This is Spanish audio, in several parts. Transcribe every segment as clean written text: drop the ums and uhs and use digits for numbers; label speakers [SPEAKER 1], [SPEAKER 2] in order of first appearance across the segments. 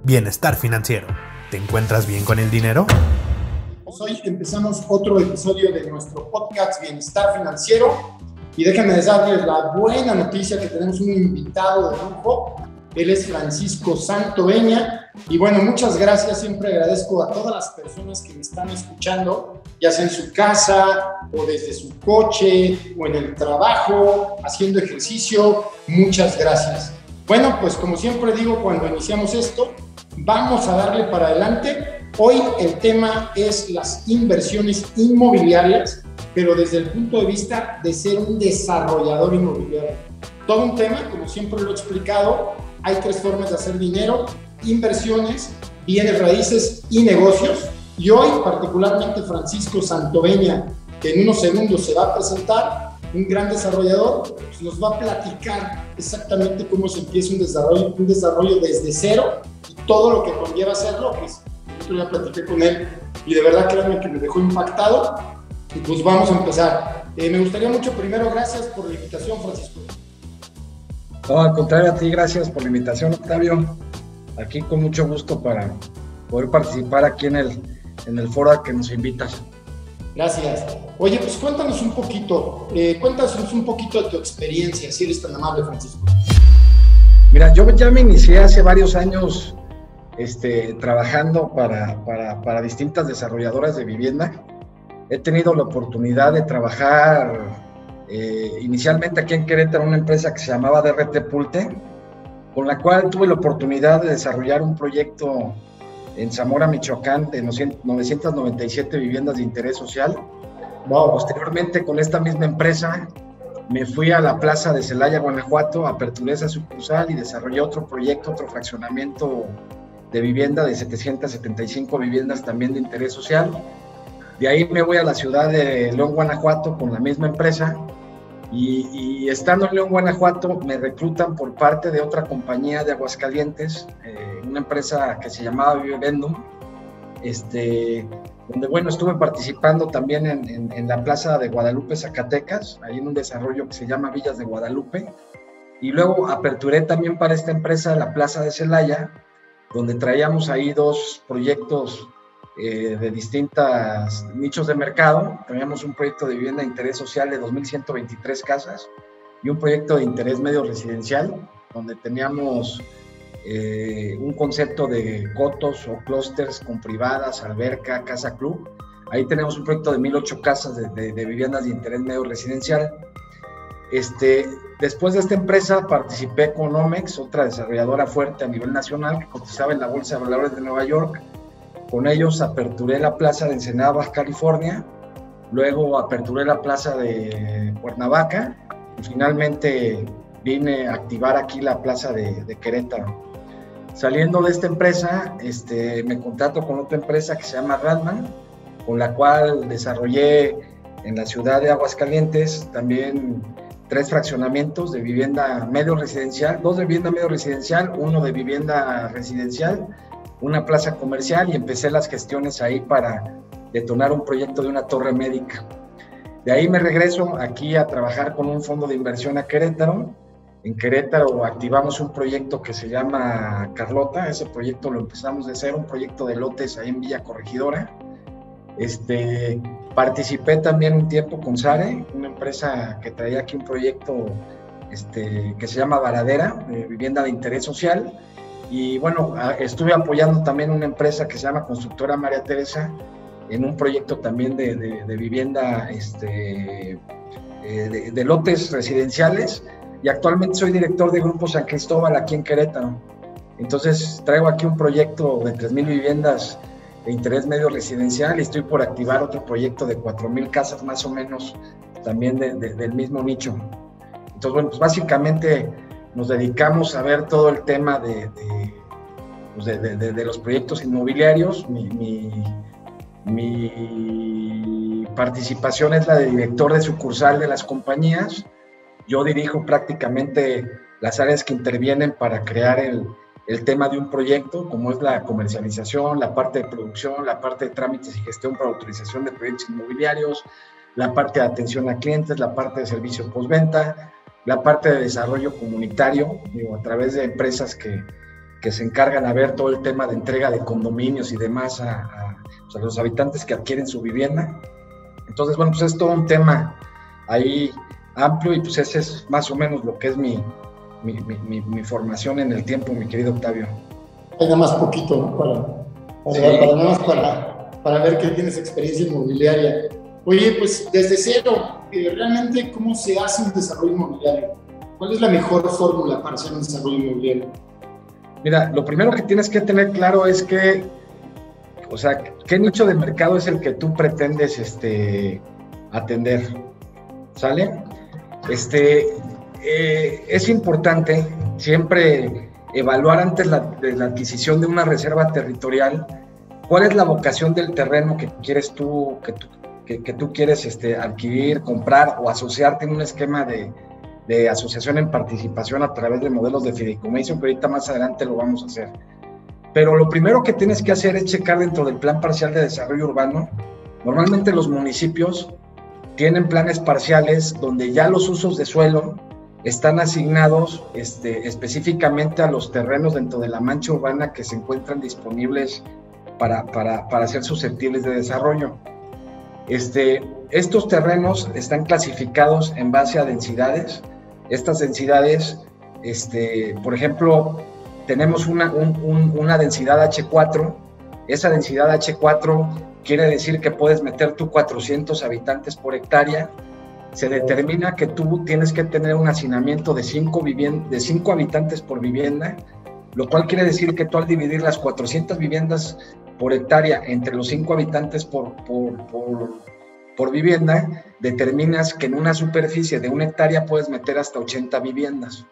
[SPEAKER 1] Bienestar financiero. ¿Te encuentras bien con el dinero?
[SPEAKER 2] Hoy empezamos otro episodio de nuestro podcast Bienestar Financiero y déjenme darles la buena noticia que tenemos un invitado de lujo. Él es Francisco Santoveña y bueno, muchas gracias. Siempre agradezco a todas las personas que me están escuchando, ya sea en su casa o desde su coche o en el trabajo, haciendo ejercicio. Muchas gracias. Bueno, pues como siempre digo cuando iniciamos esto, vamos a darle para adelante. Hoy el tema es las inversiones inmobiliarias, pero desde el punto de vista de ser un desarrollador inmobiliario. Todo un tema, como siempre lo he explicado, hay tres formas de hacer dinero: inversiones, bienes raíces y negocios. Y hoy particularmente Francisco Santoveña, que en unos segundos se va a presentar, un gran desarrollador, pues nos va a platicar exactamente cómo se empieza un desarrollo desde cero y todo lo que conlleva hacerlo. Pues yo ya platiqué con él y de verdad créanme que me dejó impactado. Y pues vamos a empezar. Me gustaría mucho, primero, gracias por la invitación, Francisco.
[SPEAKER 3] No, al contrario, a ti, gracias por la invitación, Octavio. Aquí con mucho gusto para poder participar aquí en el foro al que nos invitas.
[SPEAKER 2] Gracias. Oye, pues cuéntanos un poquito de tu experiencia, si eres tan amable, Francisco.
[SPEAKER 3] Mira, yo ya me inicié hace varios años trabajando para distintas desarrolladoras de vivienda. He tenido la oportunidad de trabajar inicialmente aquí en Querétaro, una empresa que se llamaba DRT Pulte, con la cual tuve la oportunidad de desarrollar un proyecto en Zamora, Michoacán, de 997 viviendas de interés social. Wow. Posteriormente, con esta misma empresa, me fui a la plaza de Celaya, Guanajuato, aperturé esa sucursal y desarrollé otro proyecto, otro fraccionamiento de vivienda de 775 viviendas también de interés social. De ahí me voy a la ciudad de León, Guanajuato, con la misma empresa. Y estando en León, Guanajuato, me reclutan por parte de otra compañía de Aguascalientes, una empresa que se llamaba Vivendum, donde, bueno, estuve participando también en la plaza de Guadalupe, Zacatecas, ahí en un desarrollo que se llama Villas de Guadalupe. Y luego aperturé también para esta empresa la plaza de Celaya, donde traíamos ahí dos proyectos de distintos nichos de mercado. Teníamos un proyecto de vivienda de interés social de 2.123 casas y un proyecto de interés medio residencial, donde teníamos un concepto de cotos o clústeres con privadas, alberca, casa club. Ahí tenemos un proyecto de 1,008 casas de viviendas de interés medio residencial. Después de esta empresa participé con Omex, otra desarrolladora fuerte a nivel nacional que cotizaba en la Bolsa de Valores de Nueva York. Con ellos aperturé la plaza de Ensenada, Baja California, luego aperturé la plaza de Cuernavaca y finalmente vine a activar aquí la plaza de Querétaro. Saliendo de esta empresa, me contrato con otra empresa que se llama Radman, con la cual desarrollé en la ciudad de Aguascalientes también 3 fraccionamientos de vivienda medio residencial, 2 de vivienda medio residencial, 1 de vivienda residencial, una plaza comercial, y empecé las gestiones ahí para detonar un proyecto de una torre médica. De ahí me regreso aquí a trabajar con un fondo de inversión a Querétaro. En Querétaro activamos un proyecto que se llama Carlota. Ese proyecto lo empezamos de cero, un proyecto de lotes ahí en Villa Corregidora. Participé también un tiempo con Sare, una empresa que traía aquí un proyecto que se llama Varadera, de vivienda de interés social. Y bueno, estuve apoyando también una empresa que se llama Constructora María Teresa en un proyecto también de vivienda de lotes residenciales, y actualmente soy director de Grupo San Cristóbal aquí en Querétaro. Entonces traigo aquí un proyecto de 3,000 viviendas de interés medio residencial y estoy por activar otro proyecto de 4,000 casas más o menos también del mismo nicho. Entonces, bueno, pues básicamente nos dedicamos a ver todo el tema de los proyectos inmobiliarios. Mi participación es la de director de sucursal de las compañías. Yo dirijo prácticamente las áreas que intervienen para crear el tema de un proyecto, como es la comercialización, la parte de producción, la parte de trámites y gestión para autorización de proyectos inmobiliarios, la parte de atención a clientes, la parte de servicio postventa, la parte de desarrollo comunitario, a través de empresas que que se encargan a ver todo el tema de entrega de condominios y demás a los habitantes que adquieren su vivienda. Entonces, bueno, pues es todo un tema ahí amplio, y pues ese es más o menos lo que es mi formación en el tiempo, mi querido Octavio.
[SPEAKER 2] Hay nada más poquito, ¿no? Para ver que tienes experiencia inmobiliaria. Oye, pues desde cero, realmente, ¿cómo se hace un desarrollo inmobiliario? ¿Cuál es la mejor fórmula para hacer un desarrollo inmobiliario?
[SPEAKER 3] Mira, lo primero que tienes que tener claro es que, o sea, ¿qué nicho de mercado es el que tú pretendes atender? ¿Sale? Es importante siempre evaluar antes de la adquisición de una reserva territorial cuál es la vocación del terreno que quieres tú, que tú quieres adquirir, comprar o asociarte en un esquema de asociación en participación a través de modelos de fideicomiso, que ahorita más adelante lo vamos a hacer. Pero lo primero que tienes que hacer es checar dentro del plan parcial de desarrollo urbano. Normalmente los municipios tienen planes parciales donde ya los usos de suelo están asignados específicamente a los terrenos dentro de la mancha urbana que se encuentran disponibles para ser susceptibles de desarrollo. Estos terrenos están clasificados en base a densidades. Estas densidades, por ejemplo, tenemos una densidad H4. Esa densidad H4 quiere decir que puedes meter tú 400 habitantes por hectárea. Se determina que tú tienes que tener un hacinamiento de 5 habitantes por vivienda, lo cual quiere decir que tú, al dividir las 400 viviendas por hectárea entre los 5 habitantes por vivienda, determinas que en una superficie de 1 hectárea puedes meter hasta 80 viviendas.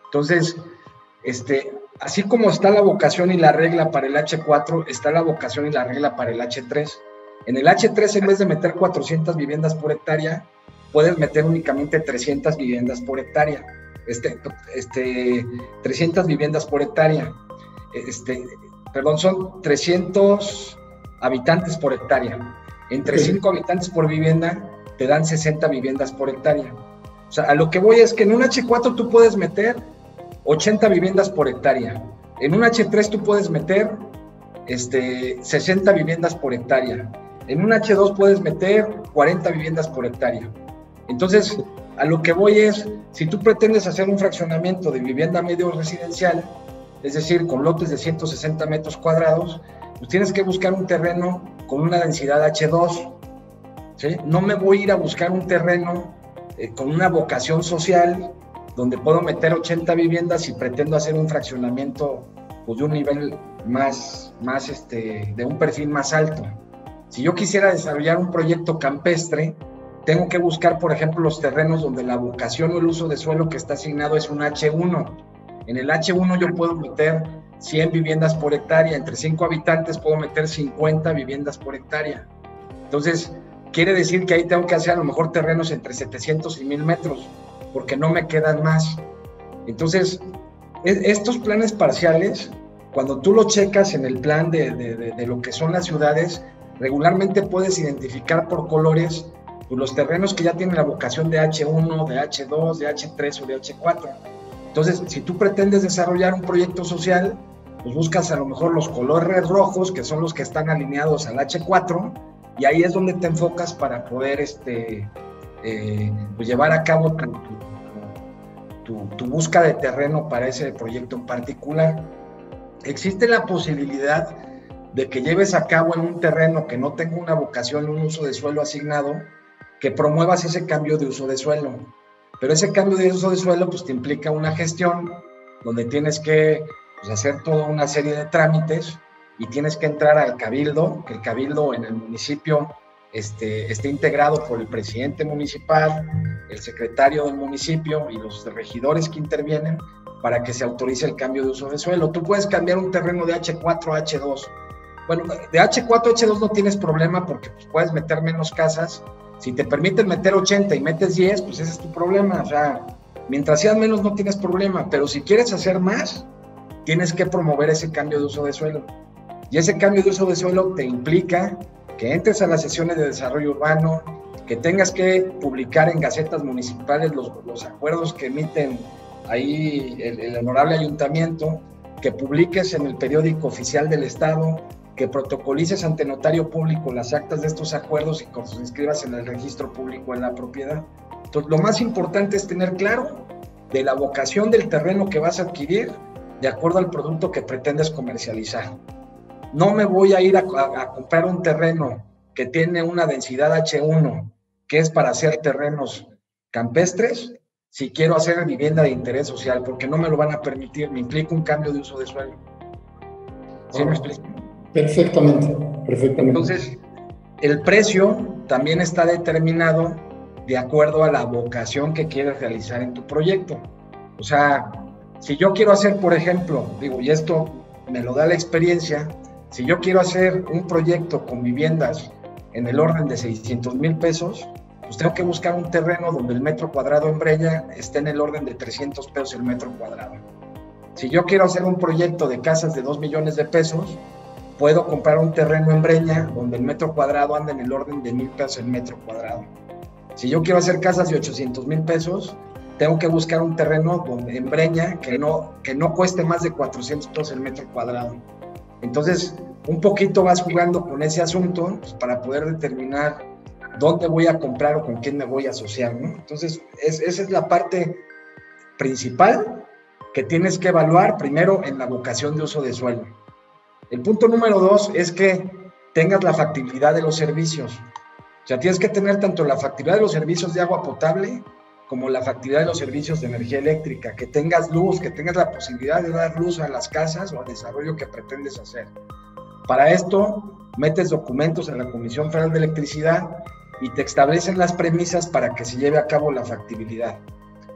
[SPEAKER 3] Entonces, así como está la vocación y la regla para el H4, está la vocación y la regla para el H3. En el H3, en vez de meter 400 viviendas por hectárea, puedes meter únicamente 300 viviendas por hectárea. 300 viviendas por hectárea. Son 300 habitantes por hectárea. Entre 5 habitantes por vivienda te dan 60 viviendas por hectárea. O sea, a lo que voy es que en un H4 tú puedes meter 80 viviendas por hectárea. En un H3 tú puedes meter 60 viviendas por hectárea. En un H2 puedes meter 40 viviendas por hectárea. Entonces, a lo que voy es, si tú pretendes hacer un fraccionamiento de vivienda medio residencial, es decir, con lotes de 160 metros cuadrados, pues tienes que buscar un terreno con una densidad H2, ¿sí? No me voy a ir a buscar un terreno con una vocación social, donde puedo meter 80 viviendas y pretendo hacer un fraccionamiento pues, de un nivel de un perfil más alto. Si yo quisiera desarrollar un proyecto campestre, tengo que buscar, por ejemplo, los terrenos donde la vocación o el uso de suelo que está asignado es un H1. En el H1 yo puedo meter 100 viviendas por hectárea, entre 5 habitantes puedo meter 50 viviendas por hectárea. Entonces, quiere decir que ahí tengo que hacer a lo mejor terrenos entre 700 y 1000 metros, porque no me quedan más. Entonces, estos planes parciales, cuando tú lo checas en el plan de lo que son las ciudades, regularmente puedes identificar por colores pues, los terrenos que ya tienen la vocación de H1, de H2, de H3 o de H4. Entonces, si tú pretendes desarrollar un proyecto social, pues buscas a lo mejor los colores rojos, que son los que están alineados al H4, y ahí es donde te enfocas para poder pues llevar a cabo tu búsqueda de terreno para ese proyecto en particular. Existe la posibilidad de que lleves a cabo en un terreno que no tenga una vocación, un uso de suelo asignado, que promuevas ese cambio de uso de suelo. Pero ese cambio de uso de suelo pues te implica una gestión donde tienes que pues, hacer toda una serie de trámites y tienes que entrar al cabildo, que el cabildo en el municipio esté integrado por el presidente municipal, el secretario del municipio y los regidores que intervienen para que se autorice el cambio de uso de suelo. Tú puedes cambiar un terreno de H4 a H2. Bueno, de H4 a H2 no tienes problema porque pues, puedes meter menos casas. Si te permiten meter 80 y metes 10, pues ese es tu problema. O sea, mientras sean menos no tienes problema, pero si quieres hacer más, tienes que promover ese cambio de uso de suelo. Y ese cambio de uso de suelo te implica que entres a las sesiones de desarrollo urbano, que tengas que publicar en gacetas municipales los acuerdos que emiten ahí el honorable ayuntamiento, que publiques en el periódico oficial del Estado, que protocolices ante notario público las actas de estos acuerdos y que los inscribas en el registro público de la propiedad. Entonces, lo más importante es tener claro de la vocación del terreno que vas a adquirir de acuerdo al producto que pretendes comercializar. No me voy a ir a comprar un terreno que tiene una densidad H1, que es para hacer terrenos campestres, si quiero hacer vivienda de interés social, porque no me lo van a permitir, me implica un cambio de uso de suelo. ¿Sí me explico?
[SPEAKER 2] Perfectamente.
[SPEAKER 3] Entonces, el precio también está determinado de acuerdo a la vocación que quieres realizar en tu proyecto. O sea, si yo quiero hacer, por ejemplo, y esto me lo da la experiencia, si yo quiero hacer un proyecto con viviendas en el orden de 600,000 pesos, pues tengo que buscar un terreno donde el metro cuadrado en Breña esté en el orden de 300 pesos el metro cuadrado. Si yo quiero hacer un proyecto de casas de 2 millones de pesos, puedo comprar un terreno en Breña donde el metro cuadrado anda en el orden de 1,000 pesos el metro cuadrado. Si yo quiero hacer casas de 800,000 pesos, tengo que buscar un terreno donde, en Breña que no cueste más de 400 pesos el metro cuadrado. Entonces, un poquito vas jugando con ese asunto, pues, para poder determinar dónde voy a comprar o con quién me voy a asociar, ¿no? Entonces, esa es la parte principal que tienes que evaluar primero en la vocación de uso de suelo. El punto número 2 es que tengas la factibilidad de los servicios. O sea, tienes que tener tanto la factibilidad de los servicios de agua potable como la factibilidad de los servicios de energía eléctrica, que tengas luz, que tengas la posibilidad de dar luz a las casas o al desarrollo que pretendes hacer. Para esto, metes documentos en la Comisión Federal de Electricidad y te establecen las premisas para que se lleve a cabo la factibilidad.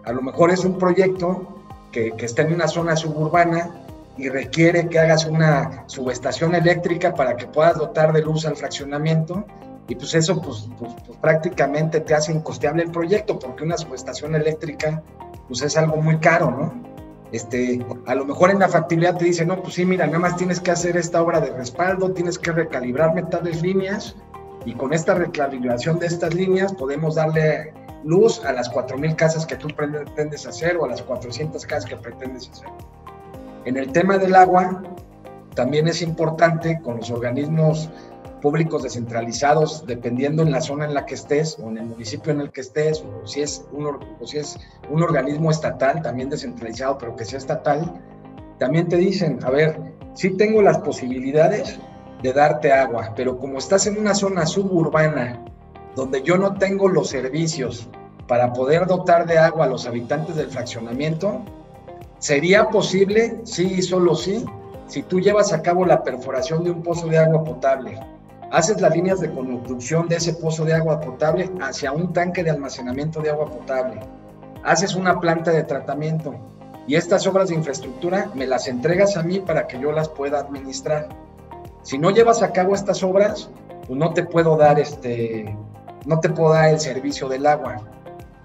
[SPEAKER 3] A lo mejor es un proyecto que está en una zona suburbana y requiere que hagas una subestación eléctrica para que puedas dotar de luz al fraccionamiento, y pues eso pues prácticamente te hace incosteable el proyecto, porque una subestación eléctrica pues es algo muy caro, ¿no? A lo mejor en la factibilidad te dicen, no, pues sí, mira, nada más tienes que hacer esta obra de respaldo, tienes que recalibrarme tales líneas, y con esta recalibración de estas líneas podemos darle luz a las 4,000 casas que tú pretendes hacer o a las 400 casas que pretendes hacer. En el tema del agua, también es importante con los organismos públicos descentralizados, dependiendo en la zona en la que estés o en el municipio en el que estés, o si es un organismo estatal, también descentralizado, pero que sea estatal, también te dicen, a ver, sí tengo las posibilidades de darte agua, pero como estás en una zona suburbana, donde yo no tengo los servicios para poder dotar de agua a los habitantes del fraccionamiento, sería posible, sí y solo sí, si tú llevas a cabo la perforación de un pozo de agua potable, haces las líneas de conducción de ese pozo de agua potable hacia un tanque de almacenamiento de agua potable, haces una planta de tratamiento, y estas obras de infraestructura me las entregas a mí para que yo las pueda administrar. Si no llevas a cabo estas obras, pues no te puedo dar el servicio del agua.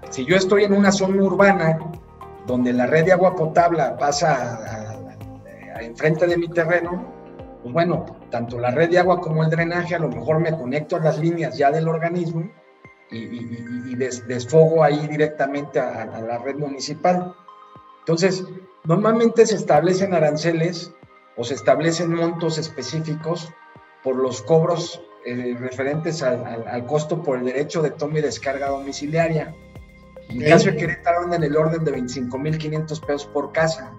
[SPEAKER 3] Si yo estoy en una zona urbana donde la red de agua potable pasa enfrente de mi terreno, pues bueno, tanto la red de agua como el drenaje, a lo mejor me conecto a las líneas ya del organismo y desfogo ahí directamente a la red municipal. Entonces, normalmente se establecen aranceles o se establecen montos específicos por los cobros referentes al costo por el derecho de toma y descarga domiciliaria. En el caso de Querétaro anda en el orden de 25,500 pesos por casa.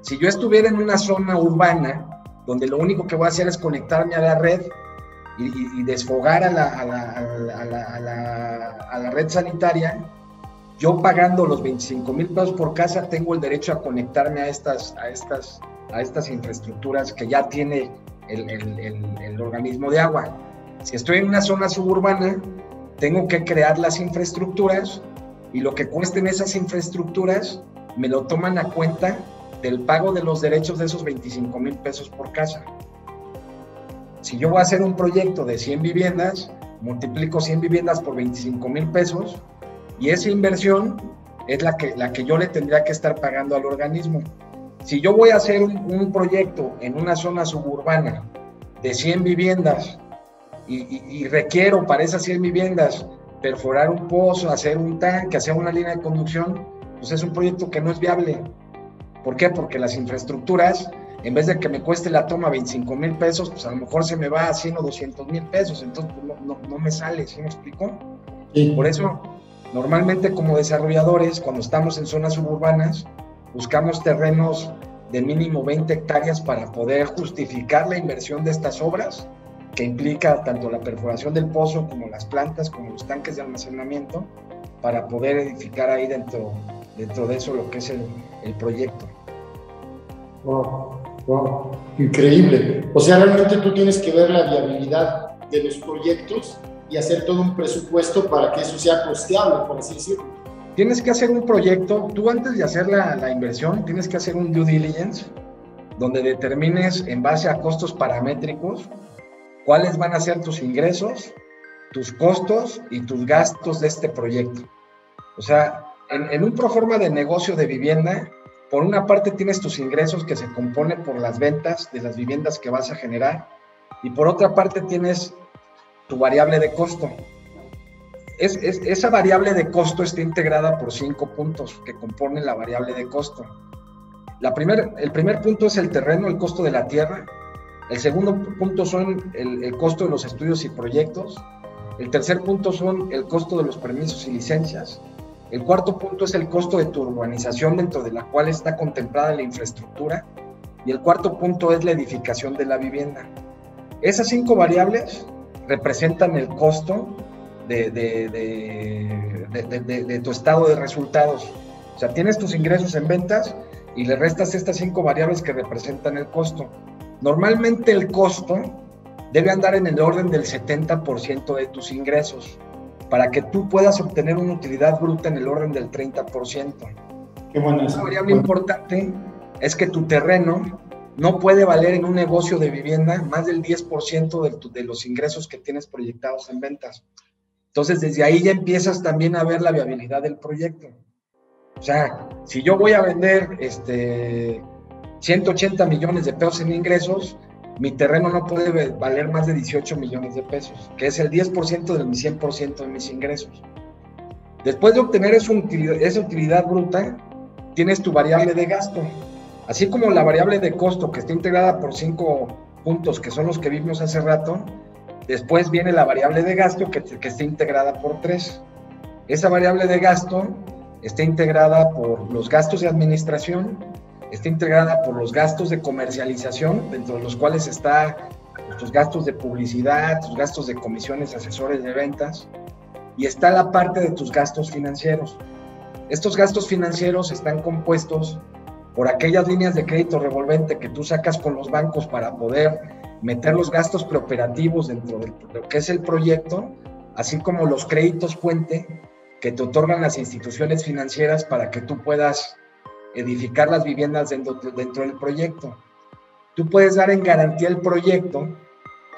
[SPEAKER 3] Si yo estuviera en una zona urbana, donde lo único que voy a hacer es conectarme a la red y desfogar a la red sanitaria, yo pagando los 25,000 pesos por casa, tengo el derecho a conectarme a estas infraestructuras que ya tiene el organismo de agua. Si estoy en una zona suburbana, tengo que crear las infraestructuras, y lo que cuesten esas infraestructuras me lo toman a cuenta del pago de los derechos de esos 25,000 pesos por casa. Si yo voy a hacer un proyecto de 100 viviendas, multiplico 100 viviendas por 25,000 pesos, y esa inversión es la que yo le tendría que estar pagando al organismo. Si yo voy a hacer un proyecto en una zona suburbana de 100 viviendas y requiero para esas 100 viviendas perforar un pozo, hacer un tanque, hacer una línea de conducción, pues es un proyecto que no es viable. ¿Por qué? Porque las infraestructuras en vez de que me cueste la toma 25,000 pesos, pues a lo mejor se me va a 100 o 200,000 pesos, entonces pues no me sale, ¿sí me explico?
[SPEAKER 2] Sí.
[SPEAKER 3] Por eso, normalmente como desarrolladores, cuando estamos en zonas suburbanas, buscamos terrenos de mínimo 20 hectáreas para poder justificar la inversión de estas obras, que implica tanto la perforación del pozo como las plantas, como los tanques de almacenamiento, para poder edificar ahí dentro de eso lo que es el proyecto.
[SPEAKER 2] Wow, increíble. O sea, realmente tú tienes que ver la viabilidad de los proyectos y hacer todo un presupuesto para que eso sea costeable, por así decirlo.
[SPEAKER 3] Tienes que hacer un proyecto, tú antes de hacer la inversión, tienes que hacer un due diligence, donde determines en base a costos paramétricos cuáles van a ser tus ingresos, tus costos y tus gastos de este proyecto. O sea, en un proforma de negocio de vivienda, por una parte tienes tus ingresos que se componen por las ventas de las viviendas que vas a generar, y por otra parte tienes tu variable de costo. Esa variable de costo está integrada por 5 puntos que componen la variable de costo. El primer punto es el terreno, el costo de la tierra. El segundo punto son el costo de los estudios y proyectos. El tercer punto son el costo de los permisos y licencias. El cuarto punto es el costo de tu urbanización, dentro de la cual está contemplada la infraestructura. Y el cuarto punto es la edificación de la vivienda. Esas 5 variables representan el costo de tu estado de resultados. O sea, tienes tus ingresos en ventas y le restas estas 5 variables que representan el costo. Normalmente el costo debe andar en el orden del 70% de tus ingresos, para que tú puedas obtener una utilidad bruta en el orden del 30%.
[SPEAKER 2] Qué bueno.
[SPEAKER 3] Una variable importante es que tu terreno no puede valer en un negocio de vivienda más del 10% de los ingresos que tienes proyectados en ventas. Entonces, desde ahí ya empiezas también a ver la viabilidad del proyecto. O sea, si yo voy a vender 180 millones de pesos en ingresos, mi terreno no puede valer más de 18 millones de pesos, que es el 10% de mi 100% de mis ingresos. Después de obtener esa utilidad bruta, tienes tu variable de gasto. Así como la variable de costo, que está integrada por 5 puntos, que son los que vimos hace rato, después viene la variable de gasto, que está integrada por 3. Esa variable de gasto está integrada por los gastos de administración, está integrada por los gastos de comercialización, dentro de los cuales está tus gastos de publicidad, tus gastos de comisiones, asesores de ventas, y está la parte de tus gastos financieros. Estos gastos financieros están compuestos por aquellas líneas de crédito revolvente que tú sacas con los bancos para poder meter los gastos preoperativos dentro de lo que es el proyecto, así como los créditos puente que te otorgan las instituciones financieras para que tú puedas edificar las viviendas dentro del proyecto. Tú puedes dar en garantía el proyecto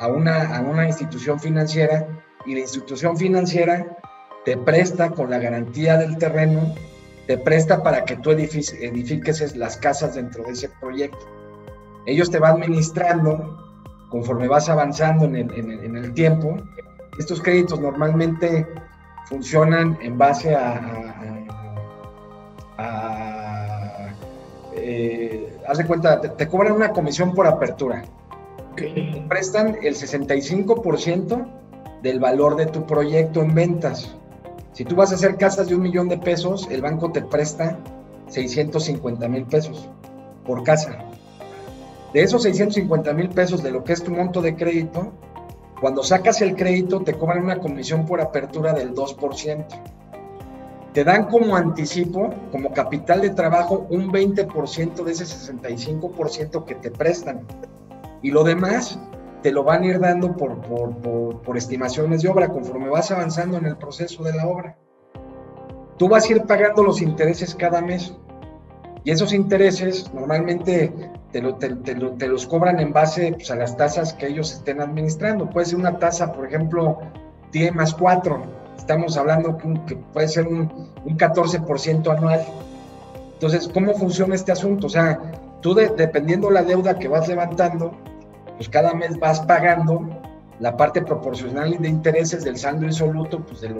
[SPEAKER 3] a una institución financiera, y la institución financiera te presta con la garantía del terreno, te presta para que tú edifiques las casas dentro de ese proyecto. Ellos te van administrando conforme vas avanzando en el tiempo. Estos créditos normalmente funcionan en base haz de cuenta, te cobran una comisión por apertura.
[SPEAKER 2] Okay.
[SPEAKER 3] Te prestan el 65% del valor de tu proyecto en ventas. Si tú vas a hacer casas de 1 millón de pesos, el banco te presta 650,000 pesos por casa. De esos 650,000 pesos de lo que es tu monto de crédito, cuando sacas el crédito te cobran una comisión por apertura del 2%. Te dan como anticipo, como capital de trabajo, un 20% de ese 65% que te prestan. Y lo demás te lo van a ir dando por estimaciones de obra, conforme vas avanzando en el proceso de la obra. Tú vas a ir pagando los intereses cada mes. Y esos intereses normalmente te los cobran en base, pues, a las tasas que ellos estén administrando. Puede ser una tasa, por ejemplo, TIE más 4. Estamos hablando que puede ser un 14% anual. Entonces, ¿cómo funciona este asunto? O sea, tú dependiendo la deuda que vas levantando, pues cada mes vas pagando la parte proporcional de intereses del saldo insoluto, pues de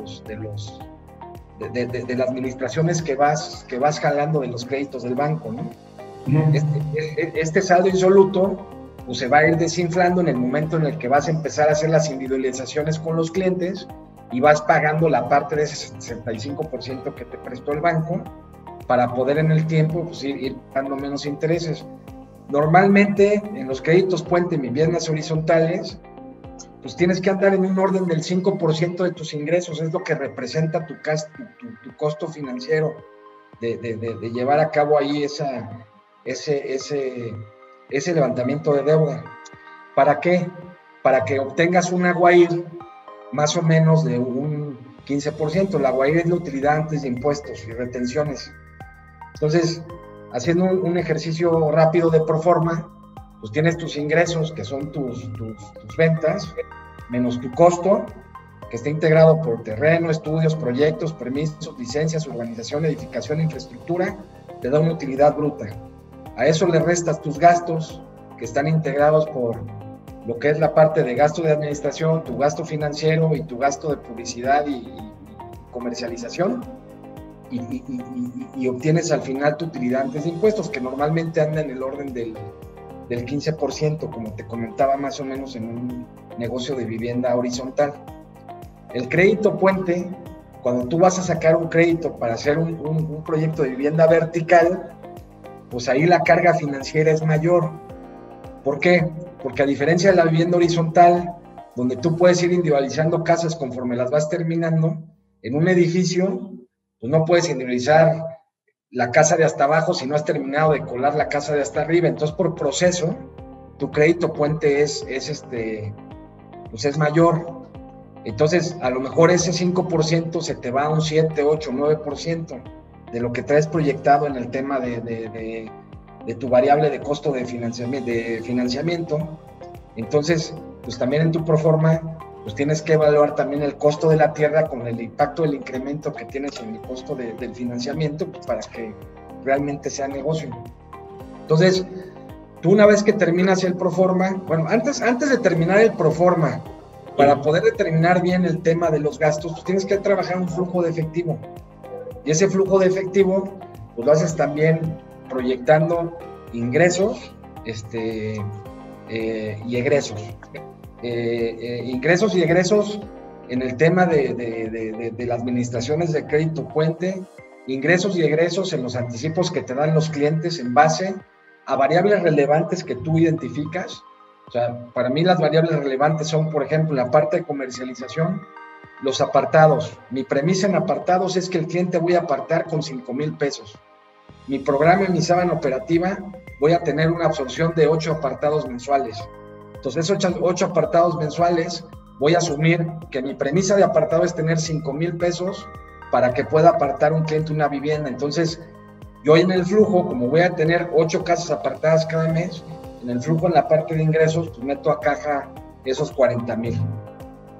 [SPEAKER 3] las administraciones que vas jalando de los créditos del banco, ¿no? Este saldo insoluto pues se va a ir desinflando en el momento en el que vas a empezar a hacer las individualizaciones con los clientes y vas pagando la parte de ese 65% que te prestó el banco para poder en el tiempo pues, ir pagando menos intereses. Normalmente en los créditos puente en viviendas horizontales pues tienes que andar en un orden del 5% de tus ingresos, es lo que representa tu costo financiero de llevar a cabo ahí ese levantamiento de deuda. ¿Para qué? Para que obtengas una GUAIR más o menos de un 15%. La GUAIR es la utilidad antes de impuestos y retenciones. Entonces, haciendo un ejercicio rápido de proforma, pues tienes tus ingresos, que son tus ventas, menos tu costo, que está integrado por terreno, estudios, proyectos, permisos, licencias, urbanización, edificación, infraestructura, te da una utilidad bruta. A eso le restas tus gastos, que están integrados por lo que es la parte de gasto de administración, tu gasto financiero y tu gasto de publicidad y comercialización, y obtienes al final tu utilidad antes de impuestos, que normalmente anda en el orden del 15%, como te comentaba, más o menos en un negocio de vivienda horizontal. El crédito puente, cuando tú vas a sacar un crédito para hacer un proyecto de vivienda vertical, pues ahí la carga financiera es mayor. ¿Por qué? Porque a diferencia de la vivienda horizontal, donde tú puedes ir individualizando casas conforme las vas terminando, en un edificio, pues no puedes individualizar la casa de hasta abajo si no has terminado de colar la casa de hasta arriba. Entonces, por proceso, tu crédito puente es mayor. Entonces, a lo mejor ese 5% se te va a un 7, 8, 9% de lo que traes proyectado en el tema de tu variable de costo de financiamiento. Entonces, pues también en tu proforma, pues tienes que evaluar también el costo de la tierra con el impacto del incremento que tienes en el costo del financiamiento, pues para que realmente sea negocio. Entonces, tú una vez que terminas el proforma, bueno, antes de terminar el proforma, para poder determinar bien el tema de los gastos, pues tienes que trabajar un flujo de efectivo. Y ese flujo de efectivo, pues lo haces también proyectando ingresos y egresos. Ingresos y egresos en el tema de las administraciones de crédito puente, ingresos y egresos en los anticipos que te dan los clientes en base a variables relevantes que tú identificas. O sea, para mí las variables relevantes son, por ejemplo, la parte de comercialización, los apartados. Mi premisa en apartados es que el cliente voy a apartar con 5,000 pesos. Mi programa en mi sábana operativa voy a tener una absorción de 8 apartados mensuales. Entonces, esos 8 apartados mensuales, voy a asumir que mi premisa de apartado es tener 5,000 pesos para que pueda apartar un cliente una vivienda. Entonces, yo en el flujo, como voy a tener 8 casas apartadas cada mes, en el flujo, en la parte de ingresos, pues meto a caja esos 40,000.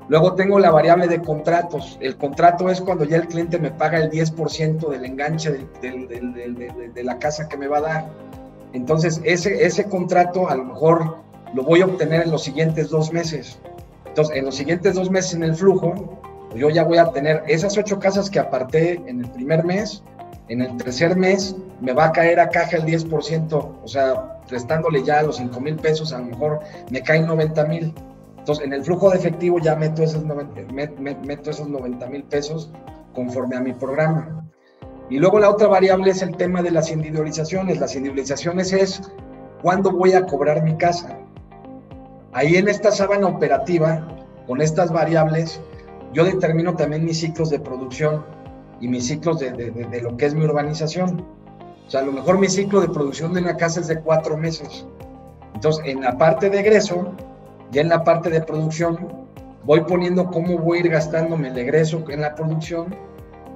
[SPEAKER 3] Luego tengo la variable de contratos. El contrato es cuando ya el cliente me paga el 10% del enganche de la casa que me va a dar. Entonces, ese contrato a lo mejor lo voy a obtener en los siguientes 2 meses. Entonces, en los siguientes 2 meses en el flujo, pues yo ya voy a tener esas 8 casas que aparté en el primer mes. En el tercer mes me va a caer a caja el 10%, o sea, restándole ya los 5,000 pesos, a lo mejor me caen 90,000. Entonces, en el flujo de efectivo ya meto esos 90,000 pesos conforme a mi programa. Y luego la otra variable es el tema de las individualizaciones. Las individualizaciones es cuándo voy a cobrar mi casa. Ahí en esta sábana operativa, con estas variables, yo determino también mis ciclos de producción y mis ciclos de lo que es mi urbanización. O sea, a lo mejor mi ciclo de producción de una casa es de 4 meses. Entonces, en la parte de egreso, ya en la parte de producción, voy poniendo cómo voy a ir gastándome el egreso en la producción,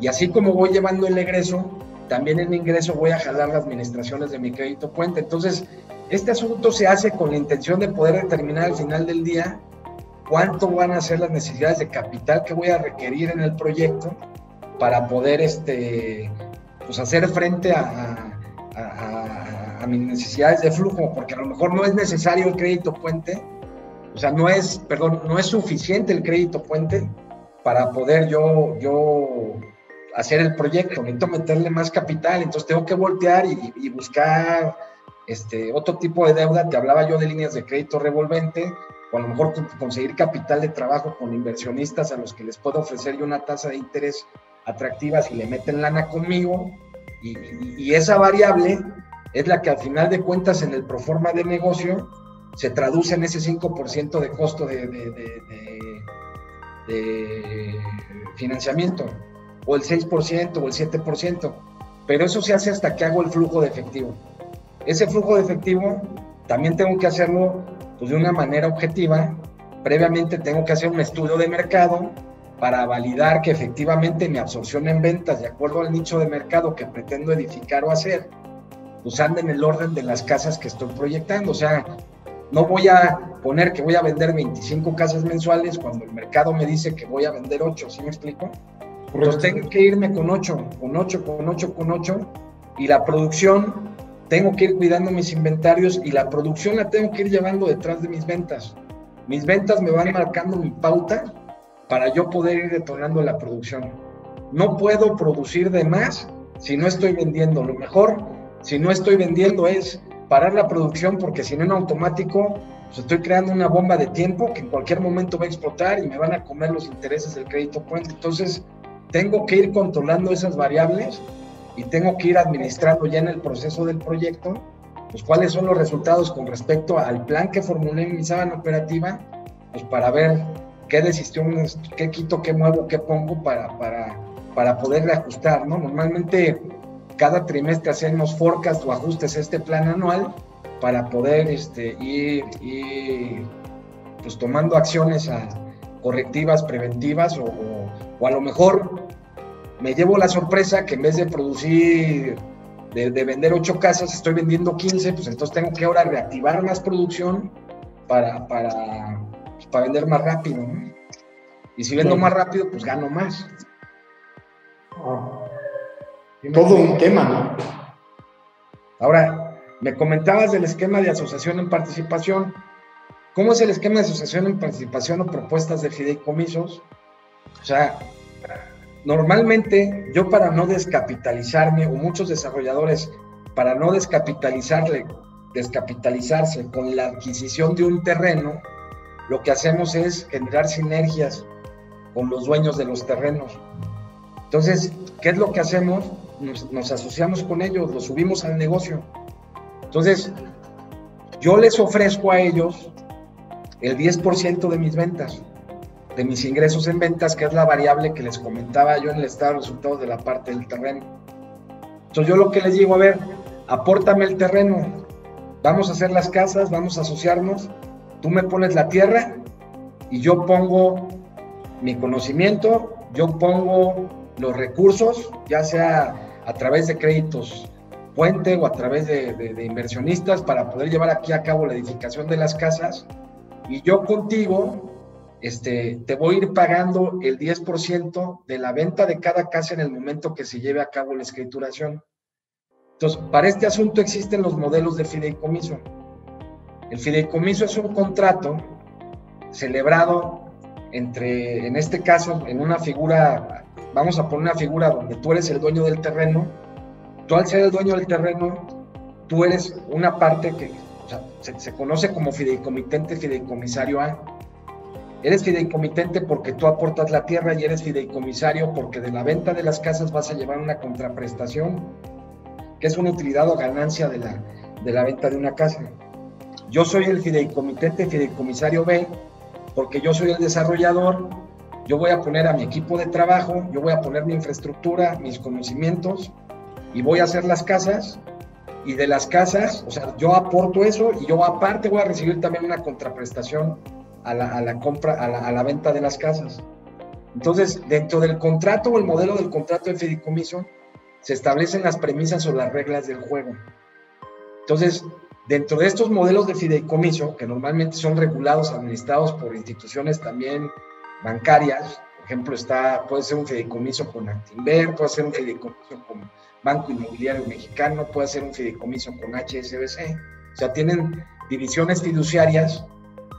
[SPEAKER 3] y así como voy llevando el egreso, también en el ingreso voy a jalar las administraciones de mi crédito puente. Entonces, este asunto se hace con la intención de poder determinar al final del día cuánto van a ser las necesidades de capital que voy a requerir en el proyecto para poder pues hacer frente a mis necesidades de flujo, porque a lo mejor no es necesario el crédito puente, o sea, no es suficiente el crédito puente para poder yo hacer el proyecto. Necesito meterle más capital, entonces tengo que voltear y buscar otro tipo de deuda. Te hablaba yo de líneas de crédito revolvente, o a lo mejor conseguir capital de trabajo con inversionistas a los que les puedo ofrecer yo una tasa de interés atractiva si le meten lana conmigo, y esa variable es la que al final de cuentas en el proforma de negocio se traduce en ese 5% de costo de financiamiento, o el 6% o el 7%, pero eso se hace hasta que hago el flujo de efectivo. Ese flujo de efectivo también tengo que hacerlo pues, de una manera objetiva. Previamente tengo que hacer un estudio de mercado para validar que efectivamente mi absorción en ventas, de acuerdo al nicho de mercado que pretendo edificar o hacer, pues anda en el orden de las casas que estoy proyectando. O sea, no voy a poner que voy a vender 25 casas mensuales cuando el mercado me dice que voy a vender 8, ¿sí me explico? Entonces tengo que irme con 8, y la producción, tengo que ir cuidando mis inventarios, y la producción la tengo que ir llevando detrás de mis ventas. Mis ventas me van marcando mi pauta para yo poder ir detonando la producción. No puedo producir de más si no estoy vendiendo. Lo mejor, si no estoy vendiendo, es parar la producción, porque si no en automático pues estoy creando una bomba de tiempo que en cualquier momento va a explotar y me van a comer los intereses del crédito puente. Entonces tengo que ir controlando esas variables y tengo que ir administrando ya en el proceso del proyecto pues cuáles son los resultados con respecto al plan que formulé en mi sábana operativa, pues para ver qué decisiones, qué quito, qué muevo, qué pongo para poderle ajustar, ¿no? Normalmente cada trimestre hacemos forecast o ajustes a este plan anual para poder ir pues tomando acciones correctivas, preventivas, o a lo mejor me llevo la sorpresa que en vez de producir, de vender 8 casas, estoy vendiendo 15, pues entonces tengo que ahora reactivar más producción para vender más rápido, ¿no? Y si vendo más rápido, pues gano más.
[SPEAKER 2] Todo un tema, ¿no?
[SPEAKER 3] Ahora, me comentabas del esquema de asociación en participación. ¿Cómo es el esquema de asociación en participación o propuestas de fideicomisos? O sea, normalmente yo, para no descapitalizarme, o muchos desarrolladores, para no descapitalizarse con la adquisición de un terreno, lo que hacemos es generar sinergias con los dueños de los terrenos. Entonces, ¿qué es lo que hacemos? Nos asociamos con ellos, los subimos al negocio. Entonces, yo les ofrezco a ellos el 10% de mis ventas, de mis ingresos en ventas, que es la variable que les comentaba yo en el estado de resultados de la parte del terreno. Entonces, yo lo que les digo, a ver, apórtame el terreno, vamos a hacer las casas, vamos a asociarnos, tú me pones la tierra y yo pongo mi conocimiento, yo pongo los recursos, ya sea a través de créditos puente o a través de inversionistas, para poder llevar aquí a cabo la edificación de las casas, y yo contigo te voy a ir pagando el 10% de la venta de cada casa en el momento que se lleve a cabo la escrituración. Entonces, para este asunto existen los modelos de fideicomiso. El fideicomiso es un contrato celebrado entre, en este caso, en una figura, vamos a poner una figura donde tú eres el dueño del terreno. Tú, al ser el dueño del terreno, tú eres una parte que, o sea, se conoce como fideicomitente, fideicomisario A. Eres fideicomitente porque tú aportas la tierra, y eres fideicomisario porque de la venta de las casas vas a llevar una contraprestación, que es una utilidad o ganancia de la venta de una casa. Yo soy el fideicomitente, fideicomisario B, porque yo soy el desarrollador. Yo voy a poner a mi equipo de trabajo, yo voy a poner mi infraestructura, mis conocimientos, y voy a hacer las casas, y de las casas, o sea, yo aporto eso, y yo aparte voy a recibir también una contraprestación a la compra, a la venta de las casas. Entonces, dentro del contrato o el modelo del contrato de fideicomiso, se establecen las premisas o las reglas del juego. Entonces, dentro de estos modelos de fideicomiso, que normalmente son regulados, administrados por instituciones también bancarias, por ejemplo, puede ser un fideicomiso con Actinver, puede ser un fideicomiso con Banco Inmobiliario Mexicano, puede ser un fideicomiso con HSBC, o sea, tienen divisiones fiduciarias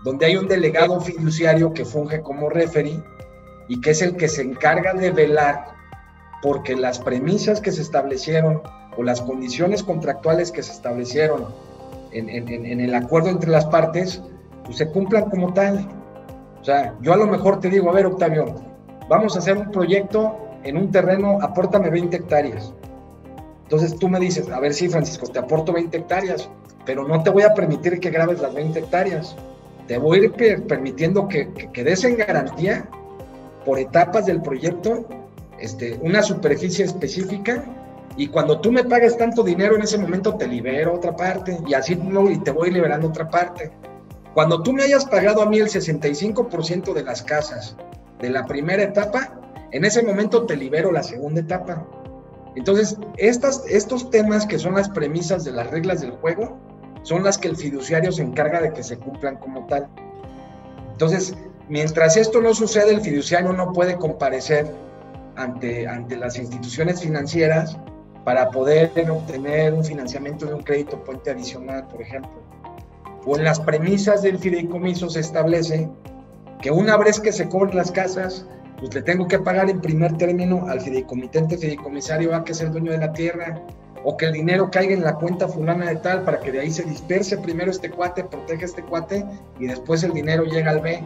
[SPEAKER 3] donde hay un delegado fiduciario que funge como referee y que es el que se encarga de velar porque las premisas que se establecieron o las condiciones contractuales que se establecieron en el acuerdo entre las partes, pues se cumplan como tal. O sea, yo a lo mejor te digo, a ver, Octavio, vamos a hacer un proyecto en un terreno, apórtame 20 hectáreas. Entonces tú me dices, a ver, sí, Francisco, te aporto 20 hectáreas, pero no te voy a permitir que grabes las 20 hectáreas. Te voy a ir permitiendo que des en garantía, por etapas del proyecto, una superficie específica, y cuando tú me pagues tanto dinero, en ese momento te libero otra parte, y así y te voy liberando otra parte. Cuando tú me hayas pagado a mí el 65% de las casas de la primera etapa, en ese momento te libero la segunda etapa. Entonces, estos temas que son las premisas de las reglas del juego, son las que el fiduciario se encarga de que se cumplan como tal. Entonces, mientras esto no sucede, el fiduciario no puede comparecer ante las instituciones financieras para poder obtener un financiamiento de un crédito puente adicional, por ejemplo. O en las premisas del fideicomiso se establece que una vez que se cobren las casas, pues le tengo que pagar en primer término al fideicomitente fideicomisario A, que es el dueño de la tierra, o que el dinero caiga en la cuenta fulana de tal para que de ahí se disperse primero este cuate, protege este cuate, y después el dinero llega al B.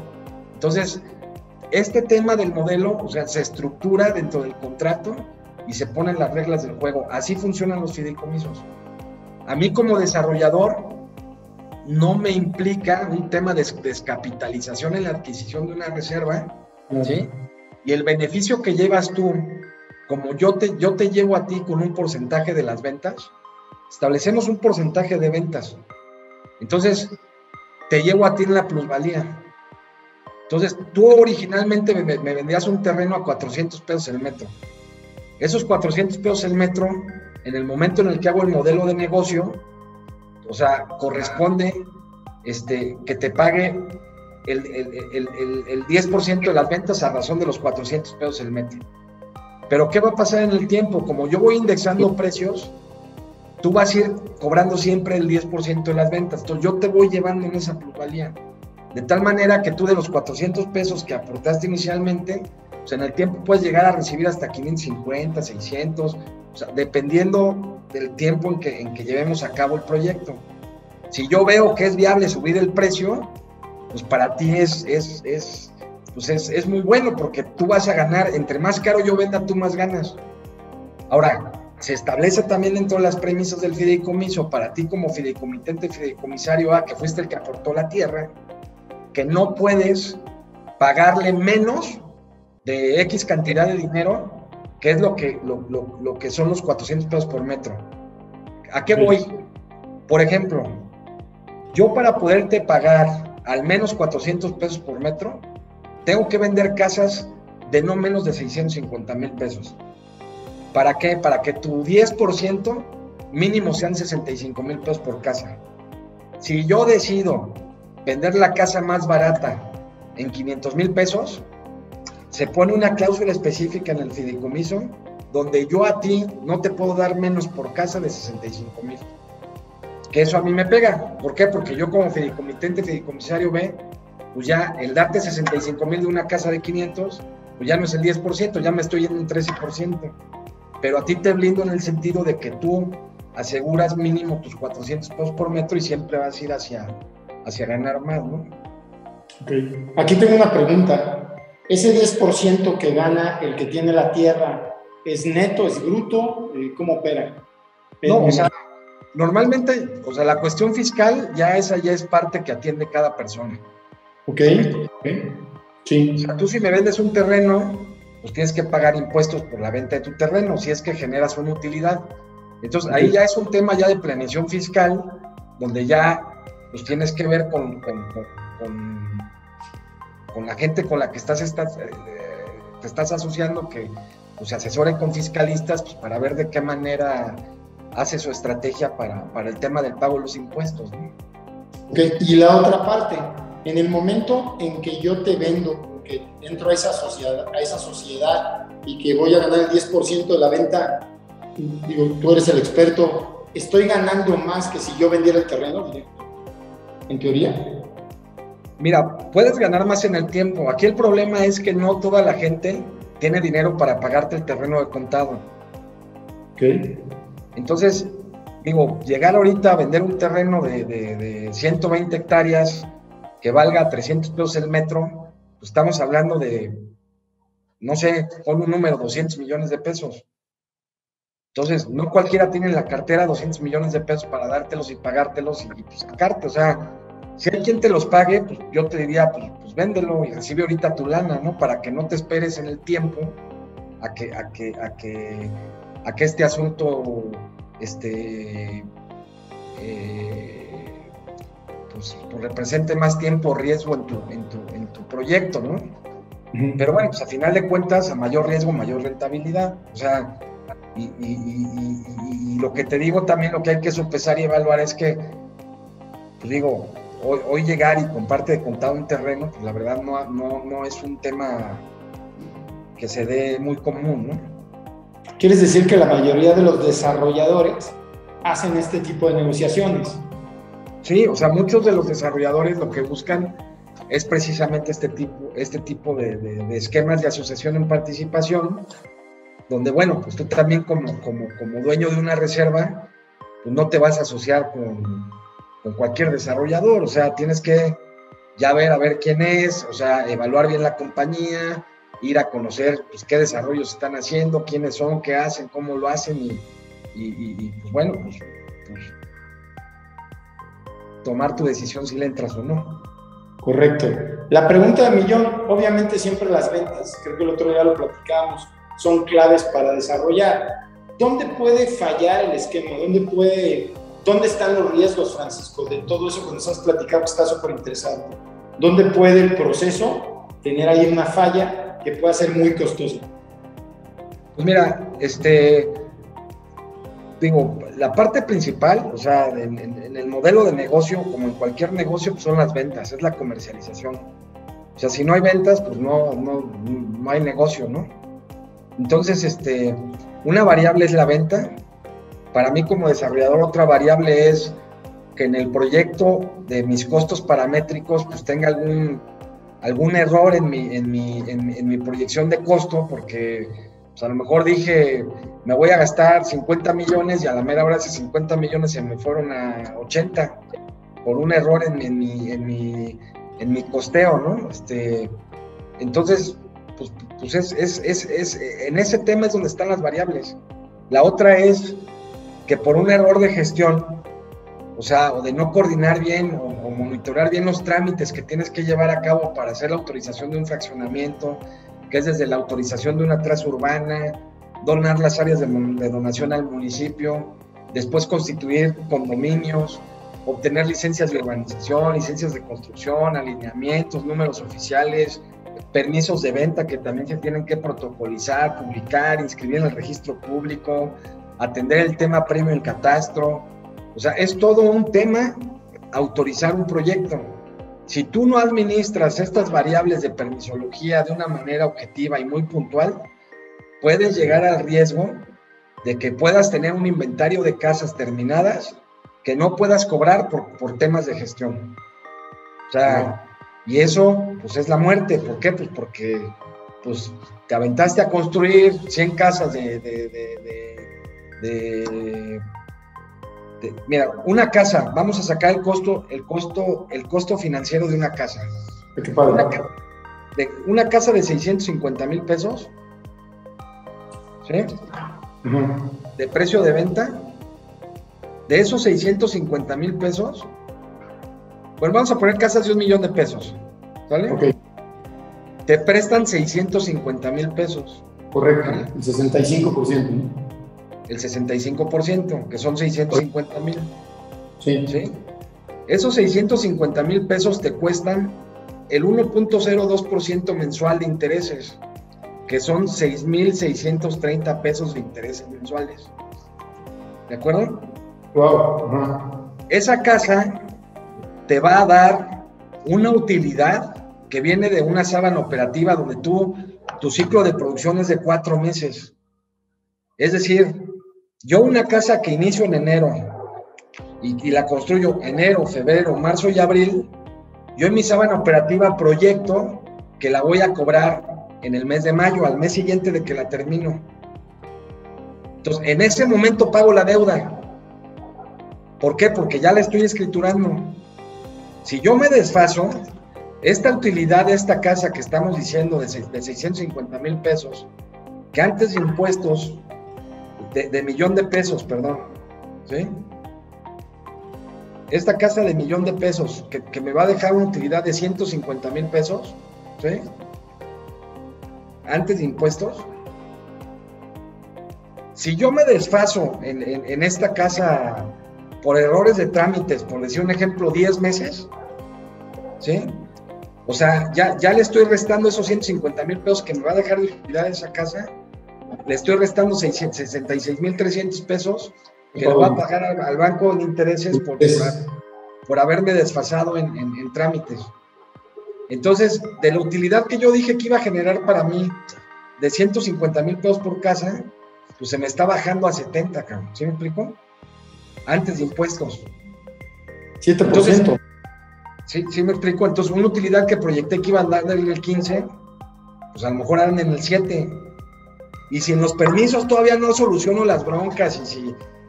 [SPEAKER 3] Entonces, este tema del modelo, o sea, se estructura dentro del contrato y se ponen las reglas del juego. Así funcionan los fideicomisos. A mí como desarrollador no me implica un tema de descapitalización en la adquisición de una reserva, ¿sí? Y el beneficio que llevas tú, como yo te llevo a ti con un porcentaje de las ventas, establecemos un porcentaje de ventas. Entonces, te llevo a ti en la plusvalía. Entonces, tú originalmente me vendías un terreno a 400 pesos el metro. Esos 400 pesos el metro, en el momento en el que hago el modelo de negocio, o sea, corresponde que te pague el 10% de las ventas a razón de los 400 pesos el metro. Pero ¿qué va a pasar en el tiempo? Como yo voy indexando precios, tú vas a ir cobrando siempre el 10% de las ventas. Entonces yo te voy llevando en esa plusvalía. De tal manera que tú de los 400 pesos que aportaste inicialmente, pues en el tiempo puedes llegar a recibir hasta 550, 600, o sea, dependiendo del tiempo en que llevemos a cabo el proyecto. Si yo veo que es viable subir el precio, pues para ti es muy bueno, porque tú vas a ganar. Entre más caro yo venda, tú más ganas. Ahora, se establece también dentro de las premisas del fideicomiso, para ti como fideicomitente fideicomisario A, que fuiste el que aportó la tierra, que no puedes pagarle menos de X cantidad de dinero, que es lo que son los 400 pesos por metro. ¿A qué voy? Por ejemplo, yo para poderte pagar al menos 400 pesos por metro, tengo que vender casas de no menos de 650,000 pesos. ¿Para qué? Para que tu 10% mínimo sean 65,000 pesos por casa. Si yo decido vender la casa más barata en 500,000 pesos, se pone una cláusula específica en el fideicomiso donde yo a ti no te puedo dar menos por casa de 65,000. Que eso a mí me pega. ¿Por qué? Porque yo como fideicomitente fideicomisario B, pues ya el darte 65,000 de una casa de 500, pues ya no es el 10%, ya me estoy yendo un 13%. Pero a ti te blindo en el sentido de que tú aseguras mínimo tus 400 pesos por metro y siempre vas a ir hacia ganar más, ¿no?
[SPEAKER 2] Okay. Aquí tengo una pregunta. ¿Ese 10% que gana el que tiene la tierra es neto, es bruto? ¿Cómo opera?
[SPEAKER 3] No, o sea, normalmente, o sea, la cuestión fiscal ya es parte que atiende cada persona.
[SPEAKER 2] Ok. Sí.
[SPEAKER 3] O sea, tú si me vendes un terreno, pues tienes que pagar impuestos por la venta de tu terreno, si es que generas una utilidad. Entonces, ahí ya es un tema ya de planeación fiscal, donde ya pues tienes que ver con la gente con la que te estás asociando, que pues, se asesoren con fiscalistas pues, para ver de qué manera hace su estrategia para el tema del pago de los impuestos, ¿no?
[SPEAKER 2] Okay. Y la otra parte, en el momento en que yo te vendo, que entro a esa sociedad y que voy a ganar el 10% de la venta, digo, tú eres el experto, ¿estoy ganando más que si yo vendiera el terreno directo? ¿En teoría?
[SPEAKER 3] Mira, puedes ganar más en el tiempo. Aquí el problema es que no toda la gente tiene dinero para pagarte el terreno de contado.
[SPEAKER 2] Ok.
[SPEAKER 3] Entonces, digo, llegar ahorita a vender un terreno de 120 hectáreas que valga 300 pesos el metro, pues estamos hablando de, no sé, pon un número, 200 millones de pesos. Entonces, no cualquiera tiene en la cartera 200 millones de pesos para dártelos y pagártelos y pues sacarte. O sea, si hay quien te los pague, pues yo te diría, pues véndelo y recibe ahorita tu lana, ¿no? Para que no te esperes en el tiempo a que este asunto pues represente más tiempo, riesgo en tu proyecto, ¿no? Uh-huh. Pero bueno, pues a final de cuentas, a mayor riesgo, mayor rentabilidad. O sea, y lo que te digo también, lo que hay que sopesar y evaluar es que, pues digo, hoy llegar y comparte de contado un terreno, pues la verdad no es un tema que se dé muy común, ¿no?
[SPEAKER 2] ¿Quieres decir que la mayoría de los desarrolladores hacen este tipo de negociaciones?
[SPEAKER 3] Sí, o sea, muchos de los desarrolladores lo que buscan es precisamente este tipo de esquemas de asociación en participación, donde, bueno, pues tú también como dueño de una reserva, pues no te vas a asociar con cualquier desarrollador, o sea, tienes que ya ver a ver quién es, o sea, evaluar bien la compañía, ir a conocer pues, qué desarrollos están haciendo, quiénes son, qué hacen, cómo lo hacen y pues bueno, pues tomar tu decisión si le entras o no.
[SPEAKER 2] Correcto. La pregunta de millón, obviamente siempre las ventas, creo que el otro día lo platicábamos, son claves para desarrollar. ¿Dónde puede fallar el esquema? ¿Dónde están los riesgos, Francisco, de todo eso que nos has platicado que está súper interesante? ¿Dónde puede el proceso tener ahí una falla que pueda ser muy costosa?
[SPEAKER 3] Pues mira, digo, la parte principal, o sea, en el modelo de negocio, como en cualquier negocio, pues son las ventas, es la comercialización. O sea, si no hay ventas, pues no hay negocio, ¿no? Entonces, una variable es la venta. Para mí como desarrollador, otra variable es que en el proyecto de mis costos paramétricos, pues tenga algún error en mi proyección de costo, porque pues a lo mejor dije, me voy a gastar 50 millones y a la mera hora esos 50 millones se me fueron a 80 por un error en mi costeo, ¿no? Entonces, pues en ese tema es donde están las variables. La otra es que por un error de gestión, o sea, o de no coordinar bien o monitorear bien los trámites que tienes que llevar a cabo para hacer la autorización de un fraccionamiento, que es desde la autorización de una traza urbana, donar las áreas de donación al municipio, después constituir condominios, obtener licencias de urbanización, licencias de construcción, alineamientos, números oficiales, permisos de venta que también se tienen que protocolizar, publicar, inscribir en el registro público, atender el tema premio en catastro. O sea, es todo un tema autorizar un proyecto. Si tú no administras estas variables de permisología de una manera objetiva y muy puntual, puedes llegar al riesgo de que puedas tener un inventario de casas terminadas que no puedas cobrar por temas de gestión. O sea, y eso pues es la muerte. ¿Por qué? Pues porque pues, te aventaste a construir 100 casas mira, una casa, vamos a sacar el costo financiero de una casa.
[SPEAKER 2] ¿Qué padre?
[SPEAKER 3] Una casa de 650,000 pesos, ¿sí? Uh-huh. De precio de venta, de esos 650,000 pesos, pues vamos a poner casas de 1,000,000 de pesos, ¿vale?
[SPEAKER 2] Okay.
[SPEAKER 3] Te prestan 650,000 pesos.
[SPEAKER 2] Correcto, ¿vale? El 65%, ¿no?
[SPEAKER 3] El 65%, que son 650,000.
[SPEAKER 2] Sí.
[SPEAKER 3] ¿Sí? Esos 650,000 pesos te cuestan el 1.02% mensual de intereses, que son 6,630 pesos de intereses mensuales. ¿De acuerdo?
[SPEAKER 2] Wow. Uh-huh.
[SPEAKER 3] Esa casa te va a dar una utilidad que viene de una sábana operativa donde tu ciclo de producción es de 4 meses. Es decir, yo una casa que inicio en enero y la construyo enero, febrero, marzo y abril, yo en mi sábana operativa proyecto que la voy a cobrar en el mes de mayo, al mes siguiente de que la termino. Entonces, en ese momento pago la deuda. ¿Por qué? Porque ya la estoy escriturando. Si yo me desfaso, esta utilidad de esta casa que estamos diciendo de 650,000 pesos, que antes de impuestos, de $1,000,000 de pesos, perdón, ¿sí? Esta casa de $1,000,000 de pesos, que me va a dejar una utilidad de 150,000 pesos, ¿sí? Antes de impuestos. Si yo me desfaso en esta casa por errores de trámites, por decir un ejemplo, 10 meses, ¿sí? O sea, ya le estoy restando esos 150,000 pesos que me va a dejar de utilidad esa casa, le estoy restando 66,300 pesos que le va a pagar al banco en intereses por haberme desfasado en trámites. Entonces, de la utilidad que yo dije que iba a generar para mí de 150,000 pesos por casa, pues se me está bajando a 70, cabrón. ¿Sí me explico? Antes de impuestos.
[SPEAKER 2] 7%.
[SPEAKER 3] Entonces, sí me explico. Entonces, una utilidad que proyecté que iba a andar en el 15, pues a lo mejor andan en el 7. Y si en los permisos todavía no soluciono las broncas,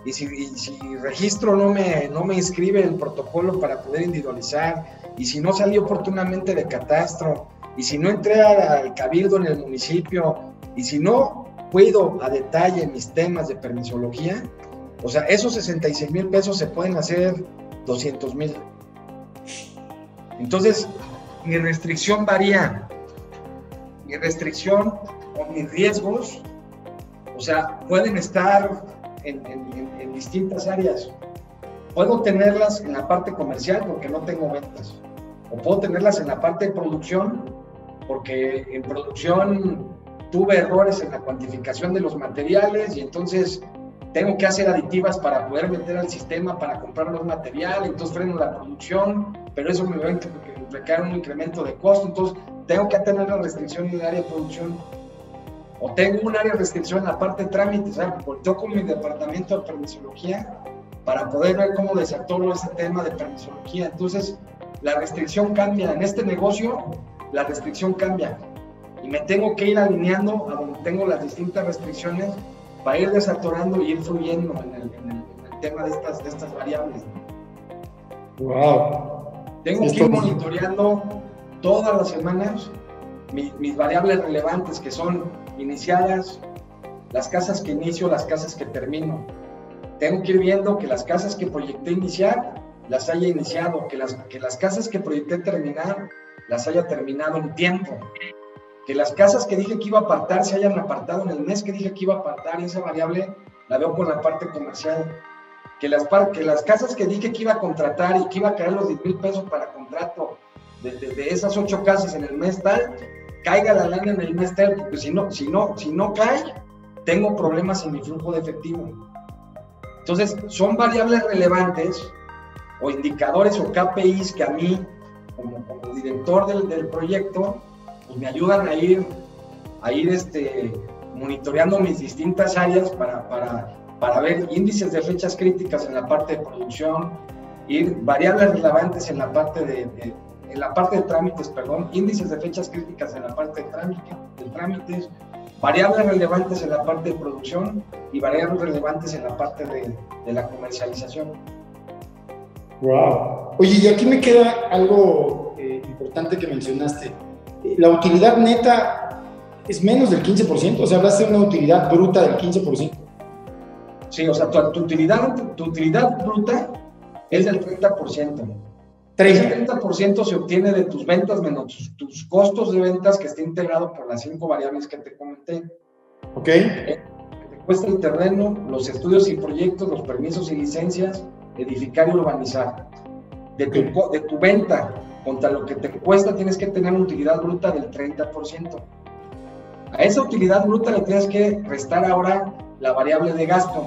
[SPEAKER 3] y si registro no me inscribe el protocolo para poder individualizar, y si no salí oportunamente de catastro, y si no entré al cabildo en el municipio, y si no cuido a detalle mis temas de permisología, o sea, esos 66,000 pesos se pueden hacer 200,000. Entonces, mi restricción varía. Mi restricción o mis riesgos, o sea, pueden estar en distintas áreas. Puedo tenerlas en la parte comercial porque no tengo ventas. O puedo tenerlas en la parte de producción porque en producción tuve errores en la cuantificación de los materiales y entonces tengo que hacer aditivas para poder meter al sistema para comprar los materiales, entonces freno la producción, pero eso me va a implicar un incremento de costo, entonces tengo que tener la restricción en el área de producción. O tengo un área de restricción en la parte de trámites, ¿sabes? Volteo con mi departamento de permisología para poder ver cómo desatoro ese tema de permisología. Entonces, la restricción cambia. En este negocio, la restricción cambia. Y me tengo que ir alineando a donde tengo las distintas restricciones para ir desatorando y ir fluyendo en el tema de estas variables.
[SPEAKER 2] Wow.
[SPEAKER 3] Tengo que ir monitoreando todas las semanas mis variables relevantes, que son iniciadas, las casas que inicio, las casas que termino. Tengo que ir viendo que las casas que proyecté iniciar, las haya iniciado, que las casas que proyecté terminar, las haya terminado en tiempo. Que las casas que dije que iba a apartar se hayan apartado en el mes que dije que iba a apartar, y esa variable la veo con la parte comercial. Que las casas que dije que iba a contratar y que iba a caer los 10,000 pesos para contrato de esas 8 casas en el mes tal, caiga la lana en el mes tal, porque si no cae, tengo problemas en mi flujo de efectivo. Entonces, son variables relevantes o indicadores o KPIs que a mí, como director del proyecto, pues me ayudan a ir monitoreando mis distintas áreas para ver índices de fechas críticas en la parte de producción, variables relevantes en la parte de trámites, índices de fechas críticas en la parte de trámites, variables relevantes en la parte de producción y variables relevantes en la parte de la comercialización.
[SPEAKER 2] Wow. Oye, y aquí me queda algo importante que mencionaste. La utilidad neta es menos del 15%, o sea, hablaste de una utilidad bruta del 15%.
[SPEAKER 3] Sí, o sea, tu utilidad bruta es del 30%. El 30% se obtiene de tus ventas menos tus costos de ventas, que está integrado por las 5 variables que te comenté.
[SPEAKER 2] Ok.
[SPEAKER 3] Que te cuesta el terreno, los estudios y proyectos, los permisos y licencias, edificar y urbanizar. De tu venta contra lo que te cuesta, tienes que tener una utilidad bruta del 30%. A esa utilidad bruta le tienes que restar ahora la variable de gasto.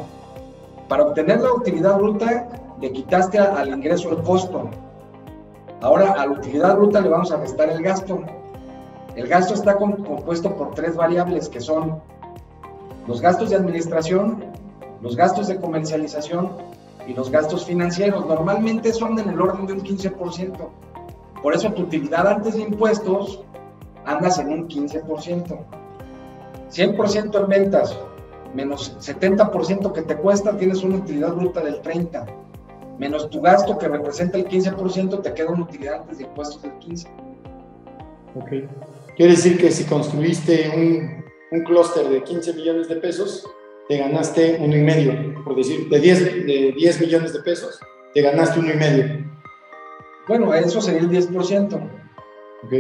[SPEAKER 3] Para obtener la utilidad bruta, le quitaste al ingreso el costo. Ahora a la utilidad bruta le vamos a restar el gasto. El gasto está compuesto por 3 variables, que son los gastos de administración, los gastos de comercialización y los gastos financieros. Normalmente son en el orden de un 15%. Por eso tu utilidad antes de impuestos andas en un 15%. 100% en ventas menos 70% que te cuesta, tienes una utilidad bruta del 30%. menos tu gasto que representa el 15%, te queda una utilidad antes de impuestos del 15%.
[SPEAKER 2] Ok. Quiere decir que si construiste un clúster de 15 millones de pesos, te ganaste 1,5, por decir, de 10 millones de pesos, te ganaste 1,5.
[SPEAKER 3] Bueno, eso sería el 10%.
[SPEAKER 2] Ok.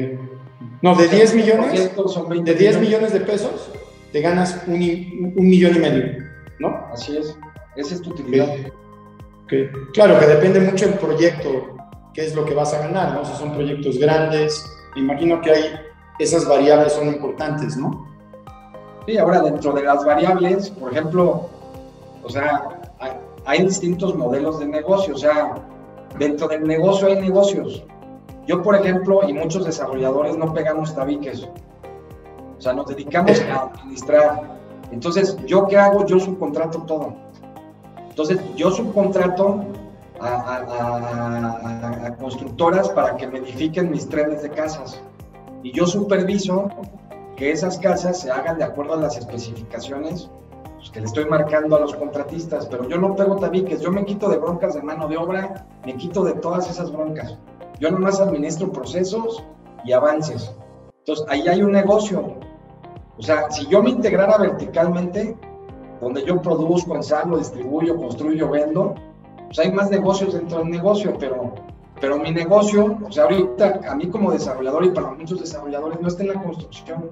[SPEAKER 2] No, de 10 millones,
[SPEAKER 3] son 20
[SPEAKER 2] de 10 millones de pesos, te ganas 1,5 millones, ¿no?
[SPEAKER 3] Así es, esa es tu utilidad.
[SPEAKER 2] Okay. Claro que depende mucho del proyecto, qué es lo que vas a ganar, ¿no? Si son proyectos grandes, me imagino que esas variables son importantes, ¿no?
[SPEAKER 3] Sí, ahora dentro de las variables, por ejemplo, o sea, hay distintos modelos de negocio, o sea, dentro del negocio hay negocios. Yo, por ejemplo, y muchos desarrolladores no pegamos tabiques, o sea, nos dedicamos a administrar. Entonces, ¿yo qué hago? Yo subcontrato todo. Entonces, yo subcontrato a constructoras para que me edifiquen mis trenes de casas. Y yo superviso que esas casas se hagan de acuerdo a las especificaciones pues, que le estoy marcando a los contratistas. Pero yo no pego tabiques, yo me quito de broncas de mano de obra, me quito de todas esas broncas. Yo nomás administro procesos y avances. Entonces, ahí hay un negocio. O sea, si yo me integrara verticalmente, donde yo produzco, ensamblo, distribuyo, construyo, vendo, pues hay más negocios dentro del negocio, pero mi negocio, o sea, ahorita a mí como desarrollador y para muchos desarrolladores no está en la construcción.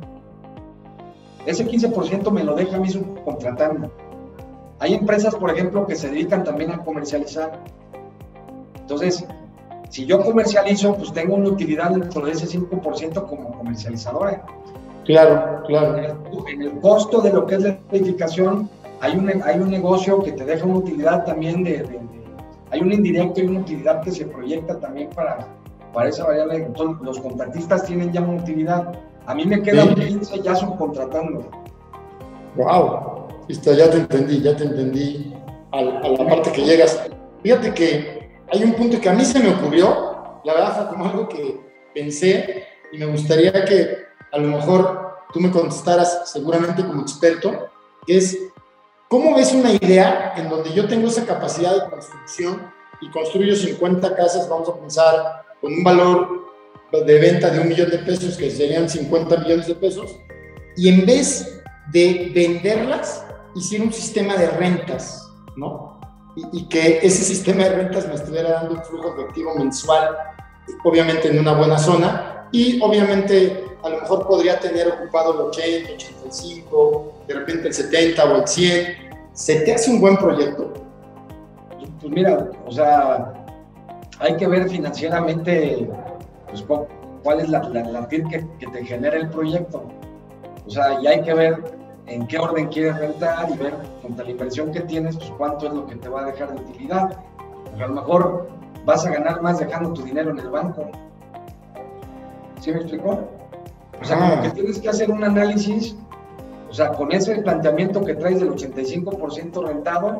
[SPEAKER 3] Ese 15% me lo deja a mí subcontratando. Hay empresas, por ejemplo, que se dedican también a comercializar. Entonces, si yo comercializo, pues tengo una utilidad dentro de ese 5% como comercializadora.
[SPEAKER 2] Claro, claro.
[SPEAKER 3] En el costo de lo que es la edificación, hay un negocio que te deja una utilidad también hay un indirecto y una utilidad que se proyecta también para esa variable. Entonces, los contratistas tienen ya una utilidad. A mí me queda un 15 ya subcontratando.
[SPEAKER 2] Wow, ya te entendí a la parte que llegas. Fíjate que hay un punto que a mí se me ocurrió, la verdad fue como algo que pensé y me gustaría que a lo mejor tú me contestaras seguramente como experto, que es, ¿cómo ves una idea en donde yo tengo esa capacidad de construcción y construyo 50 casas, vamos a pensar, con un valor de venta de 1 millón de pesos, que serían 50 millones de pesos, y en vez de venderlas, hiciera un sistema de rentas, ¿no? Y que ese sistema de rentas me estuviera dando un flujo efectivo mensual, obviamente en una buena zona, y obviamente a lo mejor podría tener ocupado el 80, 85, de repente el 70 o el 100. ¿Se te hace un buen proyecto?
[SPEAKER 3] Pues mira, o sea, hay que ver financieramente pues, cuál es la TIR que te genera el proyecto. O sea, y hay que ver en qué orden quieres rentar y ver contra la inversión que tienes, pues cuánto es lo que te va a dejar de utilidad. Porque a lo mejor vas a ganar más dejando tu dinero en el banco. ¿Sí me explicó? O sea, como que tienes que hacer un análisis, o sea, con ese planteamiento que traes del 85% rentado,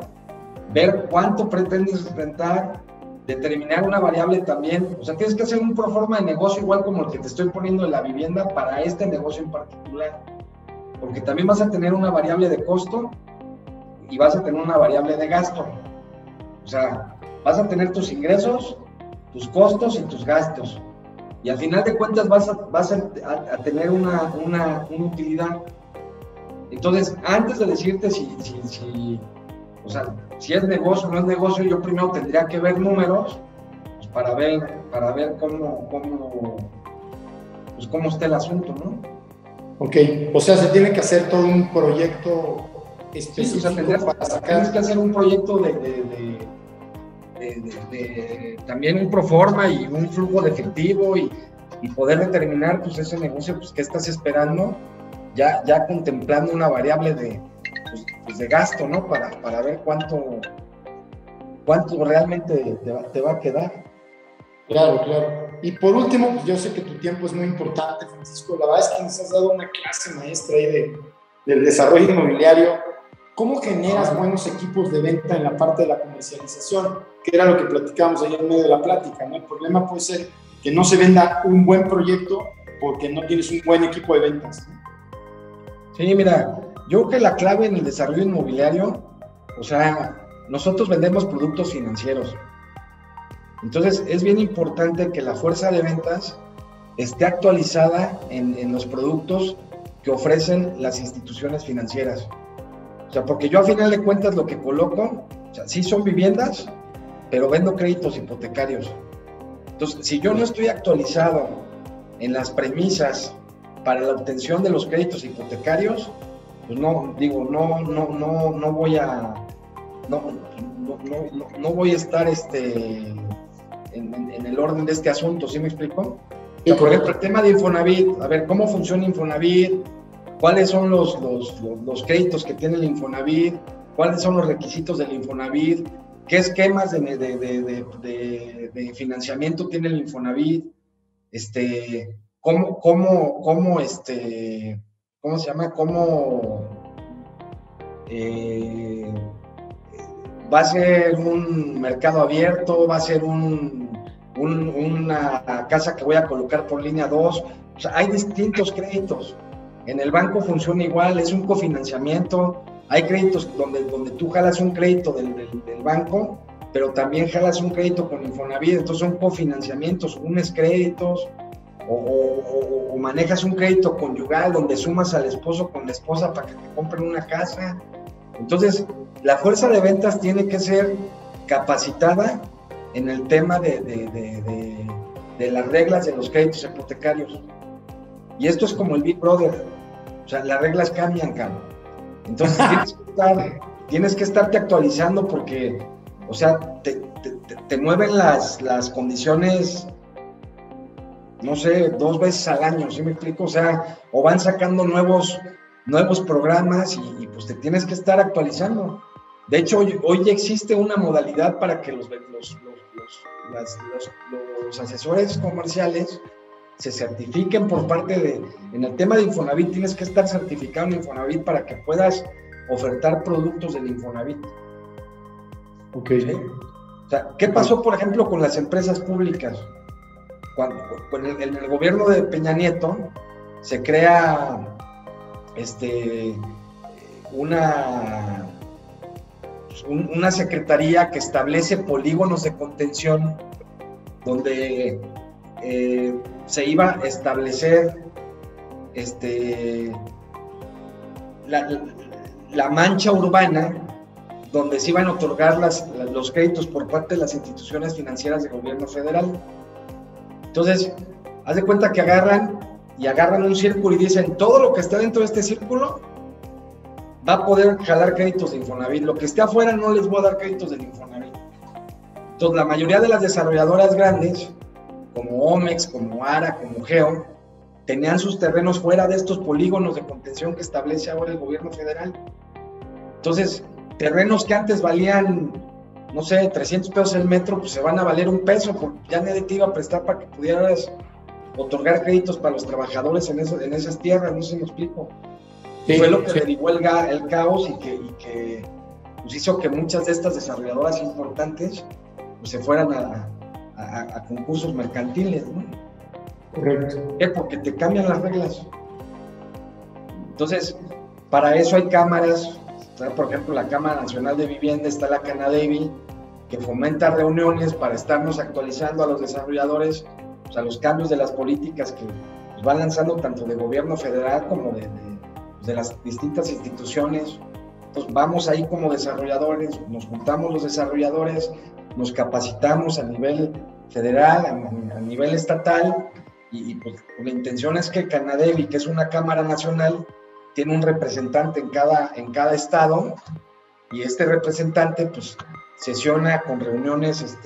[SPEAKER 3] ver cuánto pretendes rentar, determinar una variable también, o sea, tienes que hacer un proforma de negocio igual como el que te estoy poniendo de la vivienda para este negocio en particular, porque también vas a tener una variable de costo y vas a tener una variable de gasto, o sea, vas a tener tus ingresos, tus costos y tus gastos. Y al final de cuentas vas a tener una utilidad. Entonces, antes de decirte o sea, si es negocio o no es negocio, yo primero tendría que ver números pues, para ver cómo está el asunto, ¿no?
[SPEAKER 2] Ok, o sea, se tiene que hacer todo un proyecto específico,
[SPEAKER 3] sí, o sea,
[SPEAKER 2] para sacar...
[SPEAKER 3] Tienes que hacer un proyecto también un proforma y un flujo de efectivo y poder determinar pues ese negocio pues que estás esperando ya contemplando una variable de gasto, ¿no? Para ver cuánto realmente te va a quedar.
[SPEAKER 2] Claro. Y por último, pues yo sé que tu tiempo es muy importante, Francisco. La verdad es que nos has dado una clase maestra ahí del desarrollo inmobiliario. ¿Cómo generas buenos equipos de venta en la parte de la comercialización? Que era lo que platicábamos ayer en medio de la plática, ¿no? El problema puede ser que no se venda un buen proyecto porque no tienes un buen equipo de ventas, ¿no?
[SPEAKER 3] Sí, mira, yo creo que la clave en el desarrollo inmobiliario, o sea, nosotros vendemos productos financieros. Entonces, es bien importante que la fuerza de ventas esté actualizada en los productos que ofrecen las instituciones financieras. O sea, porque yo a final de cuentas lo que coloco, o sea, sí son viviendas, pero vendo créditos hipotecarios. Entonces, si yo no estoy actualizado en las premisas para la obtención de los créditos hipotecarios, pues no voy a estar en el orden de este asunto, ¿sí me explico? O sea, por ejemplo, el tema de Infonavit, a ver, ¿cómo funciona Infonavit? ¿Cuáles son los créditos que tiene el Infonavit? ¿Cuáles son los requisitos del Infonavit? ¿Qué esquemas de financiamiento tiene el Infonavit? ¿Cómo se llama? ¿Va a ser un mercado abierto? ¿Va a ser una casa que voy a colocar por línea 2? O sea, hay distintos créditos. En el banco funciona igual, es un cofinanciamiento. Hay créditos donde tú jalas un crédito del banco, pero también jalas un crédito con Infonavit, entonces son cofinanciamientos, unes créditos, o manejas un crédito conyugal donde sumas al esposo con la esposa para que te compren una casa. Entonces, la fuerza de ventas tiene que ser capacitada en el tema de las reglas de los créditos hipotecarios. Y esto es como el Big Brother, o sea, las reglas cambian, cabrón. Entonces tienes que estarte actualizando porque, o sea, te mueven las condiciones, no sé, 2 veces al año, ¿sí me explico? O sea, o van sacando nuevos programas y pues te tienes que estar actualizando. De hecho, hoy ya existe una modalidad para que los asesores comerciales se certifiquen por parte en el tema de Infonavit, tienes que estar certificado en Infonavit para que puedas ofertar productos del Infonavit.
[SPEAKER 2] Ok.
[SPEAKER 3] ¿Sí? O sea, ¿qué pasó, por ejemplo, con las empresas públicas? Cuando en el gobierno de Peña Nieto se crea una secretaría que establece polígonos de contención donde se iba a establecer la mancha urbana donde se iban a otorgar los créditos por parte de las instituciones financieras del gobierno federal. Entonces, haz de cuenta que agarran un círculo y dicen, todo lo que está dentro de este círculo va a poder jalar créditos de Infonavit, lo que esté afuera no les voy a dar créditos del Infonavit. Entonces, la mayoría de las desarrolladoras grandes, como Omex, como Ara, como Geo, tenían sus terrenos fuera de estos polígonos de contención que establece ahora el gobierno federal. Entonces, terrenos que antes valían, no sé, 300 pesos el metro, pues se van a valer $1, porque ya nadie te iba a prestar para que pudieras otorgar créditos para los trabajadores en esas tierras, no sé si me explico. Sí, fue lo que derivó el caos y que pues hizo que muchas de estas desarrolladoras importantes pues se fueran a concursos mercantiles, ¿no?
[SPEAKER 2] Correcto.
[SPEAKER 3] ¿Por qué? Porque te cambian las reglas. Entonces, para eso hay cámaras, por ejemplo, la Cámara Nacional de Vivienda, está la Canadevi, que fomenta reuniones para estarnos actualizando a los desarrolladores, o sea, los cambios de las políticas que pues, van lanzando tanto de gobierno federal como de las distintas instituciones. Entonces, vamos ahí como desarrolladores, nos juntamos los desarrolladores, nos capacitamos a nivel federal, a nivel estatal, y pues la intención es que Canadevi, que es una cámara nacional, tiene un representante en cada estado, y este representante pues sesiona con reuniones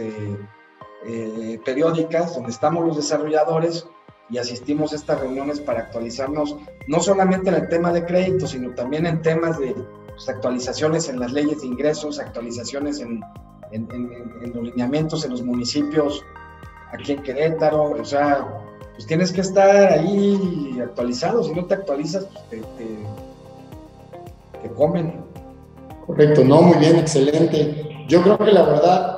[SPEAKER 3] periódicas donde estamos los desarrolladores y asistimos a estas reuniones para actualizarnos no solamente en el tema de crédito, sino también en temas de pues, actualizaciones en las leyes de ingresos, actualizaciones en los lineamientos en los municipios aquí en Querétaro. O sea, pues tienes que estar ahí actualizado, si no te actualizas pues te comen.
[SPEAKER 2] Correcto, no, muy bien, excelente. Yo creo que la verdad,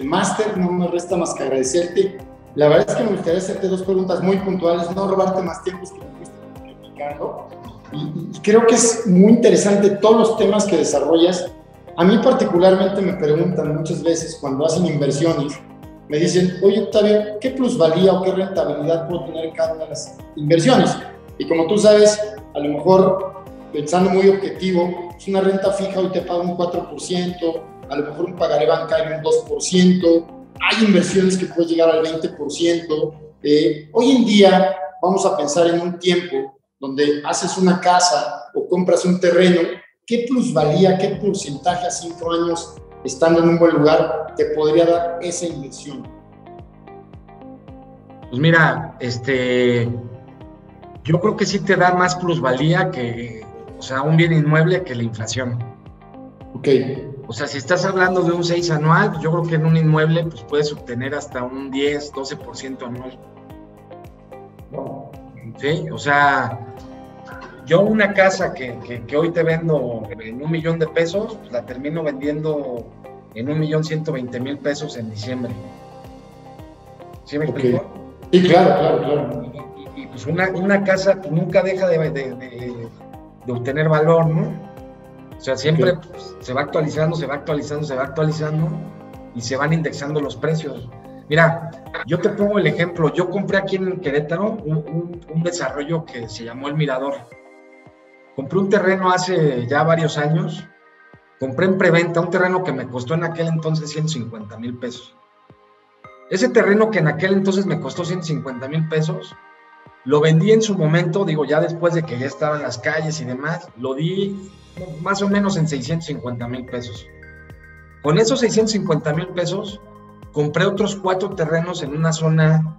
[SPEAKER 2] Máster, no me resta más que agradecerte. La verdad es que me gustaría hacerte 2 preguntas muy puntuales, no robarte más tiempo, es que me fuiste platicando. Y creo que es muy interesante todos los temas que desarrollas. A mí particularmente me preguntan muchas veces cuando hacen inversiones, me dicen, oye Octavio, ¿qué plusvalía o qué rentabilidad puedo tener en cada una de las inversiones? Y como tú sabes, a lo mejor, pensando muy objetivo, es una renta fija, hoy te paga un 4%, a lo mejor un pagaré bancario un 2%, hay inversiones que pueden llegar al 20%. Hoy en día vamos a pensar en un tiempo donde haces una casa o compras un terreno, ¿qué plusvalía, qué porcentaje a 5 años estando en un buen lugar te podría dar esa inversión?
[SPEAKER 3] Pues mira, yo creo que sí te da más plusvalía que, o sea, un bien inmueble que la inflación.
[SPEAKER 2] Ok.
[SPEAKER 3] O sea, si estás hablando de un 6 anual, yo creo que en un inmueble pues puedes obtener hasta un 10, 12% anual.
[SPEAKER 2] Wow.
[SPEAKER 3] Sí, o sea, yo una casa que hoy te vendo en $1 millón, pues la termino vendiendo en $1.120.000 pesos en diciembre. ¿Sí me explico?
[SPEAKER 2] Sí, claro.
[SPEAKER 3] Y pues una casa pues, nunca deja de obtener valor, ¿no? O sea, siempre pues, se va actualizando y se van indexando los precios. Mira, yo te pongo el ejemplo. Yo compré aquí en Querétaro un desarrollo que se llamó El Mirador. Compré un terreno hace ya varios años. Compré en preventa un terreno que me costó en aquel entonces 150,000 pesos. Ese terreno que en aquel entonces me costó 150,000 pesos, lo vendí en su momento, digo, ya después de que ya estaba en las calles y demás, lo di más o menos en 650,000 pesos. Con esos 650,000 pesos, compré otros 4 terrenos en una zona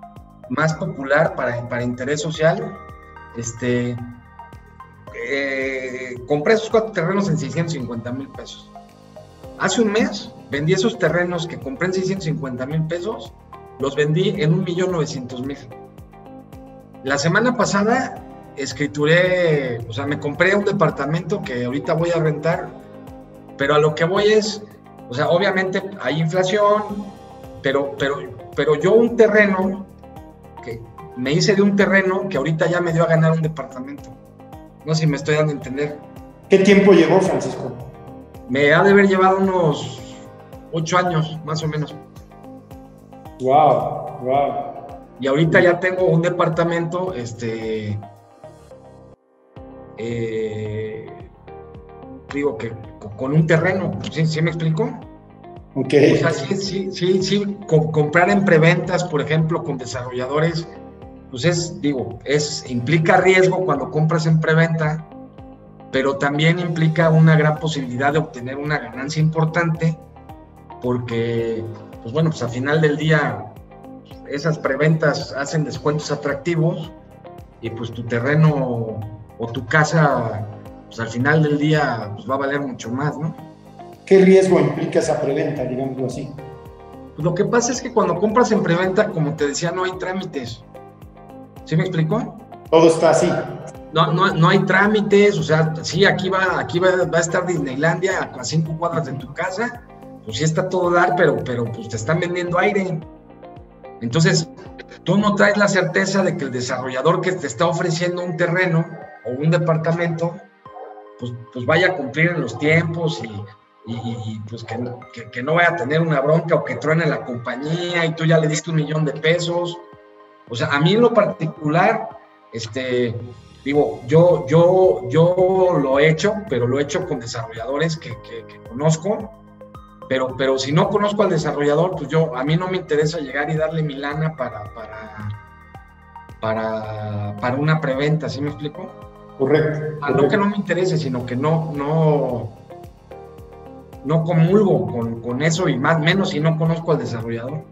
[SPEAKER 3] más popular para interés social. Compré esos 4 terrenos en 650,000 pesos. Hace un mes vendí esos terrenos que compré en 650,000 pesos, los vendí en 1,900,000. La semana pasada escrituré, o sea, me compré un departamento que ahorita voy a rentar, pero a lo que voy es, o sea, obviamente hay inflación, pero yo un terreno, que me hice de un terreno que ahorita ya me dio a ganar un departamento. No sé si me estoy dando a entender.
[SPEAKER 2] ¿Qué tiempo llevó, Francisco?
[SPEAKER 3] Me ha de haber llevado unos 8 años, más o menos.
[SPEAKER 2] Wow.
[SPEAKER 3] Y ahorita ya tengo un departamento, digo que con un terreno, ¿sí me explico?
[SPEAKER 2] Ok.
[SPEAKER 3] O sea, sí, comprar en preventas, por ejemplo, con desarrolladores, pues implica riesgo cuando compras en preventa, pero también implica una gran posibilidad de obtener una ganancia importante, porque, pues bueno, pues al final del día, esas preventas hacen descuentos atractivos y pues tu terreno o tu casa, pues al final del día, pues va a valer mucho más, ¿no?
[SPEAKER 2] ¿Qué riesgo implica esa preventa, digámoslo así?
[SPEAKER 3] Pues lo que pasa es que cuando compras en preventa, como te decía, no hay trámites. ¿Sí me explicó?
[SPEAKER 2] Todo está así.
[SPEAKER 3] No hay trámites, o sea, sí, aquí va a estar Disneylandia a 5 cuadras de tu casa, pues sí está todo dar, pero pues te están vendiendo aire. Entonces, tú no traes la certeza de que el desarrollador que te está ofreciendo un terreno o un departamento, pues vaya a cumplir en los tiempos y pues que no vaya a tener una bronca o que truene la compañía y tú ya le diste $1 millón. O sea, a mí en lo particular, digo, yo lo he hecho, pero lo he hecho con desarrolladores que conozco, pero si no conozco al desarrollador, pues a mí no me interesa llegar y darle mi lana para una preventa, ¿sí me explico?
[SPEAKER 2] Correcto.
[SPEAKER 3] No que no me interese, sino que no comulgo con eso y más menos si no conozco al desarrollador.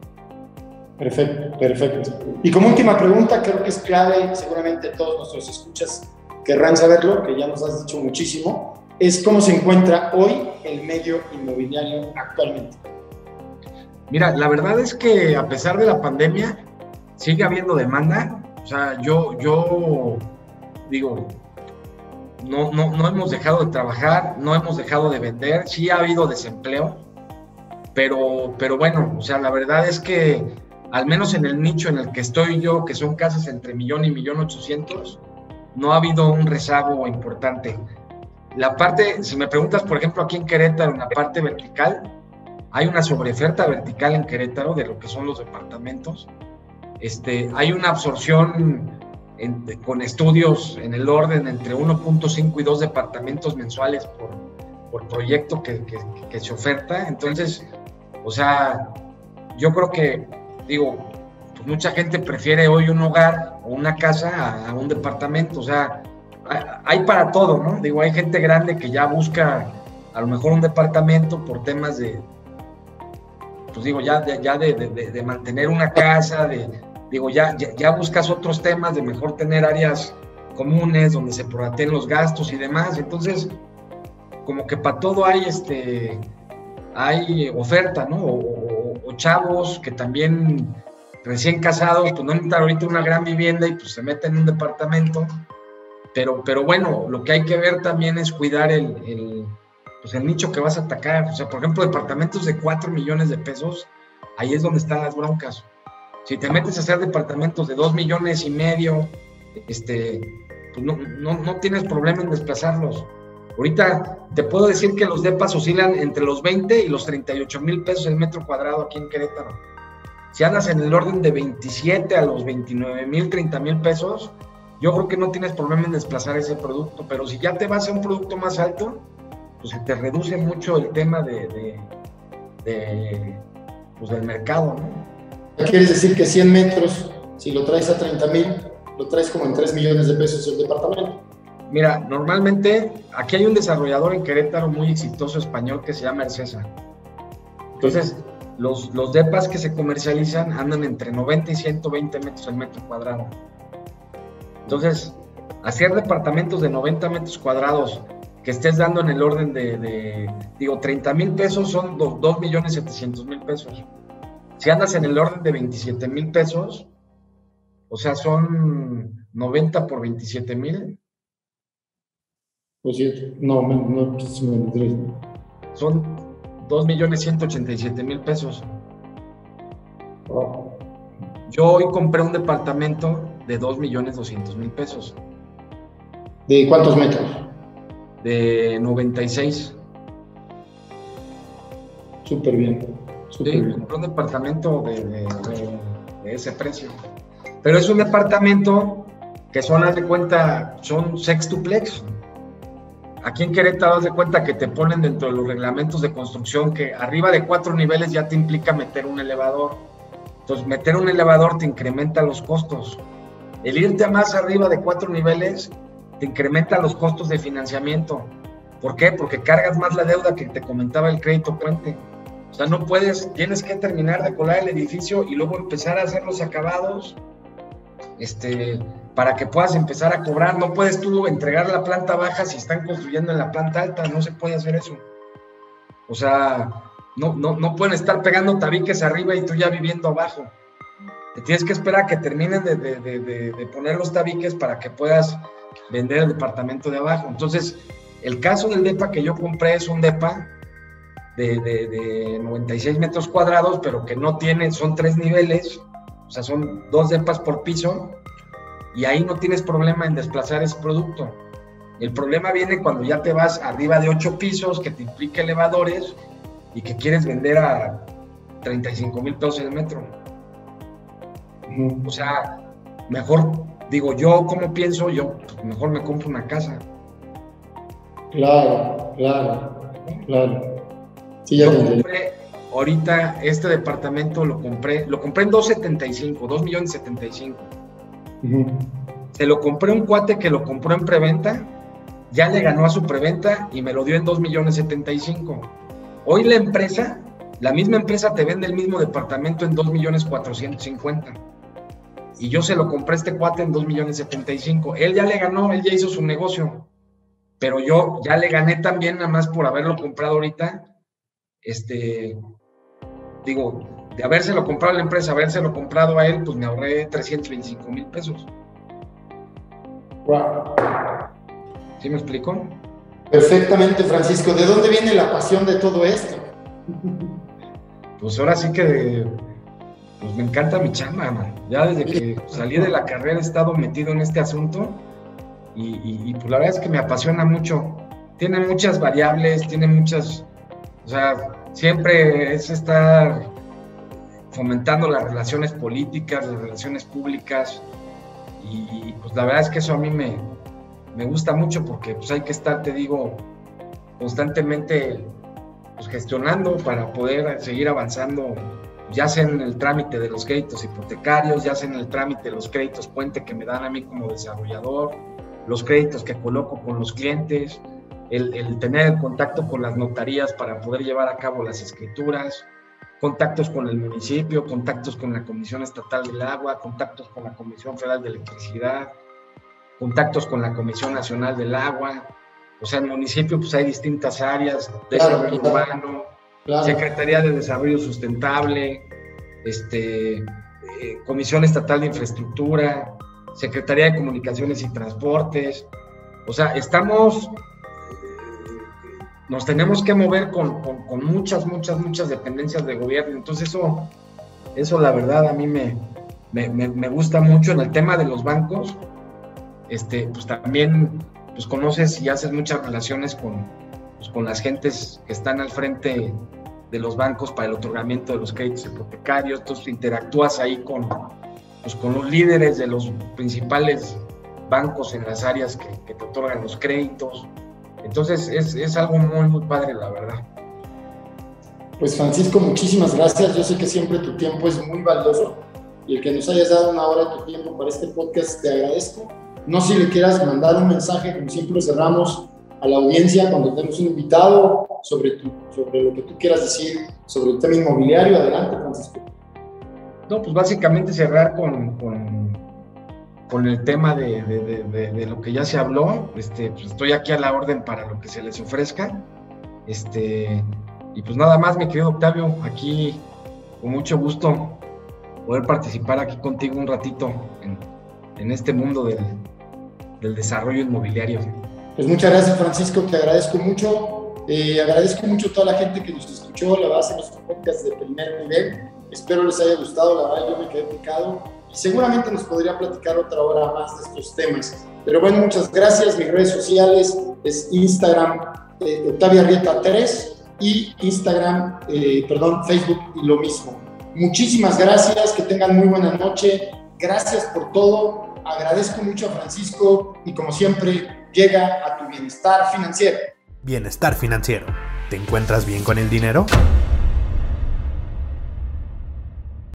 [SPEAKER 2] Perfecto. Y como última pregunta, creo que es clave, seguramente todos nuestros escuchas querrán saberlo, que ya nos has dicho muchísimo, es cómo se encuentra hoy el medio inmobiliario actualmente.
[SPEAKER 3] Mira, la verdad es que a pesar de la pandemia, sigue habiendo demanda. O sea, yo digo, no hemos dejado de trabajar, no hemos dejado de vender, sí ha habido desempleo, pero bueno, o sea, la verdad es que al menos en el nicho en el que estoy yo, que son casas entre 1,000,000 y 1,800,000, no ha habido un rezago importante. La parte, si me preguntas, por ejemplo, aquí en Querétaro, en la parte vertical, hay una sobreoferta vertical en Querétaro de lo que son los departamentos. Hay una absorción con estudios en el orden entre 1.5 y 2 departamentos mensuales por proyecto que se oferta. Entonces, o sea, yo creo que, digo, pues mucha gente prefiere hoy un hogar o una casa a un departamento. O sea, hay para todo, ¿no? Digo, hay gente grande que ya busca a lo mejor un departamento por temas de, pues digo, ya de mantener una casa, digo, ya buscas otros temas de mejor tener áreas comunes donde se prorrateen los gastos y demás. Entonces, como que para todo hay oferta, ¿no? O chavos que también recién casados, pues no necesitan ahorita una gran vivienda y pues se meten en un departamento. Pero bueno, lo que hay que ver también es cuidar el nicho que vas a atacar. O sea, por ejemplo, departamentos de 4 millones de pesos, ahí es donde están las broncas. Si te metes a hacer departamentos de 2 millones y medio, pues no tienes problema en desplazarlos. Ahorita te puedo decir que los depas oscilan entre los 20 y los 38 mil pesos el metro cuadrado aquí en Querétaro. Si andas en el orden de 27 a los 29 mil, 30 mil pesos, yo creo que no tienes problema en desplazar ese producto. Pero si ya te vas a un producto más alto, pues se te reduce mucho el tema del mercado, ¿no?
[SPEAKER 2] ¿Quieres decir que 100 metros, si lo traes a 30 mil, lo traes como en 3 millones de pesos el departamento?
[SPEAKER 3] Mira, normalmente aquí hay un desarrollador en Querétaro muy exitoso español que se llama Ercesa. Entonces, los depas que se comercializan andan entre 90 y 120 metros el metro cuadrado. Entonces, hacer departamentos de 90 metros cuadrados que estés dando en el orden digo, 30 mil pesos son 2 millones 700 mil pesos. Si andas en el orden de 27 mil pesos, o sea, son 90 por 27 mil.
[SPEAKER 2] Pues sí, no,
[SPEAKER 3] son 2 millones 187 mil pesos.
[SPEAKER 2] Oh.
[SPEAKER 3] Yo hoy compré un departamento de 2 millones 200 mil pesos.
[SPEAKER 2] ¿De cuántos metros?
[SPEAKER 3] De 96.
[SPEAKER 2] Súper bien.
[SPEAKER 3] Sí, compré un departamento de ese precio. Pero es un departamento que son, haz de cuenta, son sextuplex. Aquí en Querétaro, haz de cuenta que te ponen dentro de los reglamentos de construcción que arriba de 4 niveles ya te implica meter un elevador. Entonces, meter un elevador te incrementa los costos. El irte a más arriba de 4 niveles te incrementa los costos de financiamiento. ¿Por qué? Porque cargas más la deuda que te comentaba el crédito puente. O sea, no puedes, tienes que terminar de colar el edificio y luego empezar a hacer los acabados, para que puedas empezar a cobrar. No puedes tú entregar la planta baja si están construyendo en la planta alta, no se puede hacer eso. O sea, no pueden estar pegando tabiques arriba y tú ya viviendo abajo. Te tienes que esperar a que terminen de poner los tabiques para que puedas vender el departamento de abajo. Entonces, el caso del depa que yo compré es un depa de 96 metros cuadrados, pero que no tiene, son 3 niveles, o sea, son 2 depas por piso, y ahí no tienes problema en desplazar ese producto. El problema viene cuando ya te vas arriba de 8 pisos, que te implica elevadores, y que quieres vender a 35 mil pesos el metro. O sea, mejor, digo, yo como pienso, yo pues, mejor me compro una casa.
[SPEAKER 2] Claro. Sí, ya
[SPEAKER 3] yo compré, ahorita este departamento lo compré en 2.75, 2.075.000. Se lo compré a un cuate que lo compró en preventa, ya le ganó a su preventa y me lo dio en 2.075.000. Hoy la misma empresa te vende el mismo departamento en 2.450.000. Y yo se lo compré a este cuate en 2.075.000. Él ya le ganó, él ya hizo su negocio. Pero yo ya le gané también, nada más por haberlo comprado ahorita. Digo, de habérselo comprado a la empresa, habérselo comprado a él, pues me ahorré 325,000 pesos.
[SPEAKER 2] Wow.
[SPEAKER 3] ¿Sí me explico?
[SPEAKER 2] Perfectamente, Francisco. ¿De dónde viene la pasión de todo esto?
[SPEAKER 3] Pues ahora sí que pues me encanta mi chamba, man. Ya desde que salí de la carrera he estado metido en este asunto y pues la verdad es que me apasiona mucho. Tiene muchas variables, tiene muchas O sea, siempre es estar fomentando las relaciones políticas, las relaciones públicas, y pues la verdad es que eso a mí me gusta mucho, porque pues hay que estar, te digo, constantemente pues gestionando para poder seguir avanzando, ya sea en el trámite de los créditos hipotecarios, ya sea en el trámite de los créditos puente que me dan a mí como desarrollador, los créditos que coloco con los clientes, el tener el contacto con las notarías para poder llevar a cabo las escrituras, contactos con el municipio, contactos con la Comisión Estatal del Agua, contactos con la Comisión Federal de Electricidad, contactos con la Comisión Nacional del Agua. O sea, en el municipio pues hay distintas áreas, desarrollo urbano, Secretaría de Desarrollo Sustentable, Comisión Estatal de Infraestructura, Secretaría de Comunicaciones y Transportes. O sea, nos tenemos que mover con muchas dependencias de gobierno. Entonces eso la verdad a mí me gusta mucho. En el tema de los bancos, pues también pues conoces y haces muchas relaciones con las gentes que están al frente de los bancos para el otorgamiento de los créditos hipotecarios. Entonces interactúas ahí con los líderes de los principales bancos en las áreas que te otorgan los créditos. Entonces es algo muy padre, la verdad.
[SPEAKER 2] Pues Francisco, muchísimas gracias. Yo sé que siempre tu tiempo es muy valioso, y el que nos hayas dado una hora de tu tiempo para este podcast, te agradezco. No sé si le quieras mandar un mensaje, como siempre cerramos a la audiencia cuando tenemos un invitado, sobre lo que tú quieras decir sobre el tema inmobiliario. Adelante, Francisco.
[SPEAKER 3] No, pues básicamente cerrar con el tema de lo que ya se habló. Pues estoy aquí a la orden para lo que se les ofrezca. Y pues nada más, mi querido Octavio, aquí con mucho gusto poder participar aquí contigo un ratito en este mundo del desarrollo inmobiliario.
[SPEAKER 2] Pues muchas gracias, Francisco, te agradezco mucho. Agradezco mucho a toda la gente que nos escuchó. La verdad, en nuestro podcast de primer nivel. Espero les haya gustado. La verdad, yo me quedé picado y seguramente nos podría platicar otra hora más de estos temas. Pero bueno, muchas gracias. Mis redes sociales es Instagram, Octavio Arrieta 3, y Instagram, Facebook, y lo mismo. Muchísimas gracias, que tengan muy buena noche. Gracias por todo. Agradezco mucho a Francisco y, como siempre, llega a tu bienestar financiero.
[SPEAKER 1] Bienestar financiero. ¿Te encuentras bien con el dinero?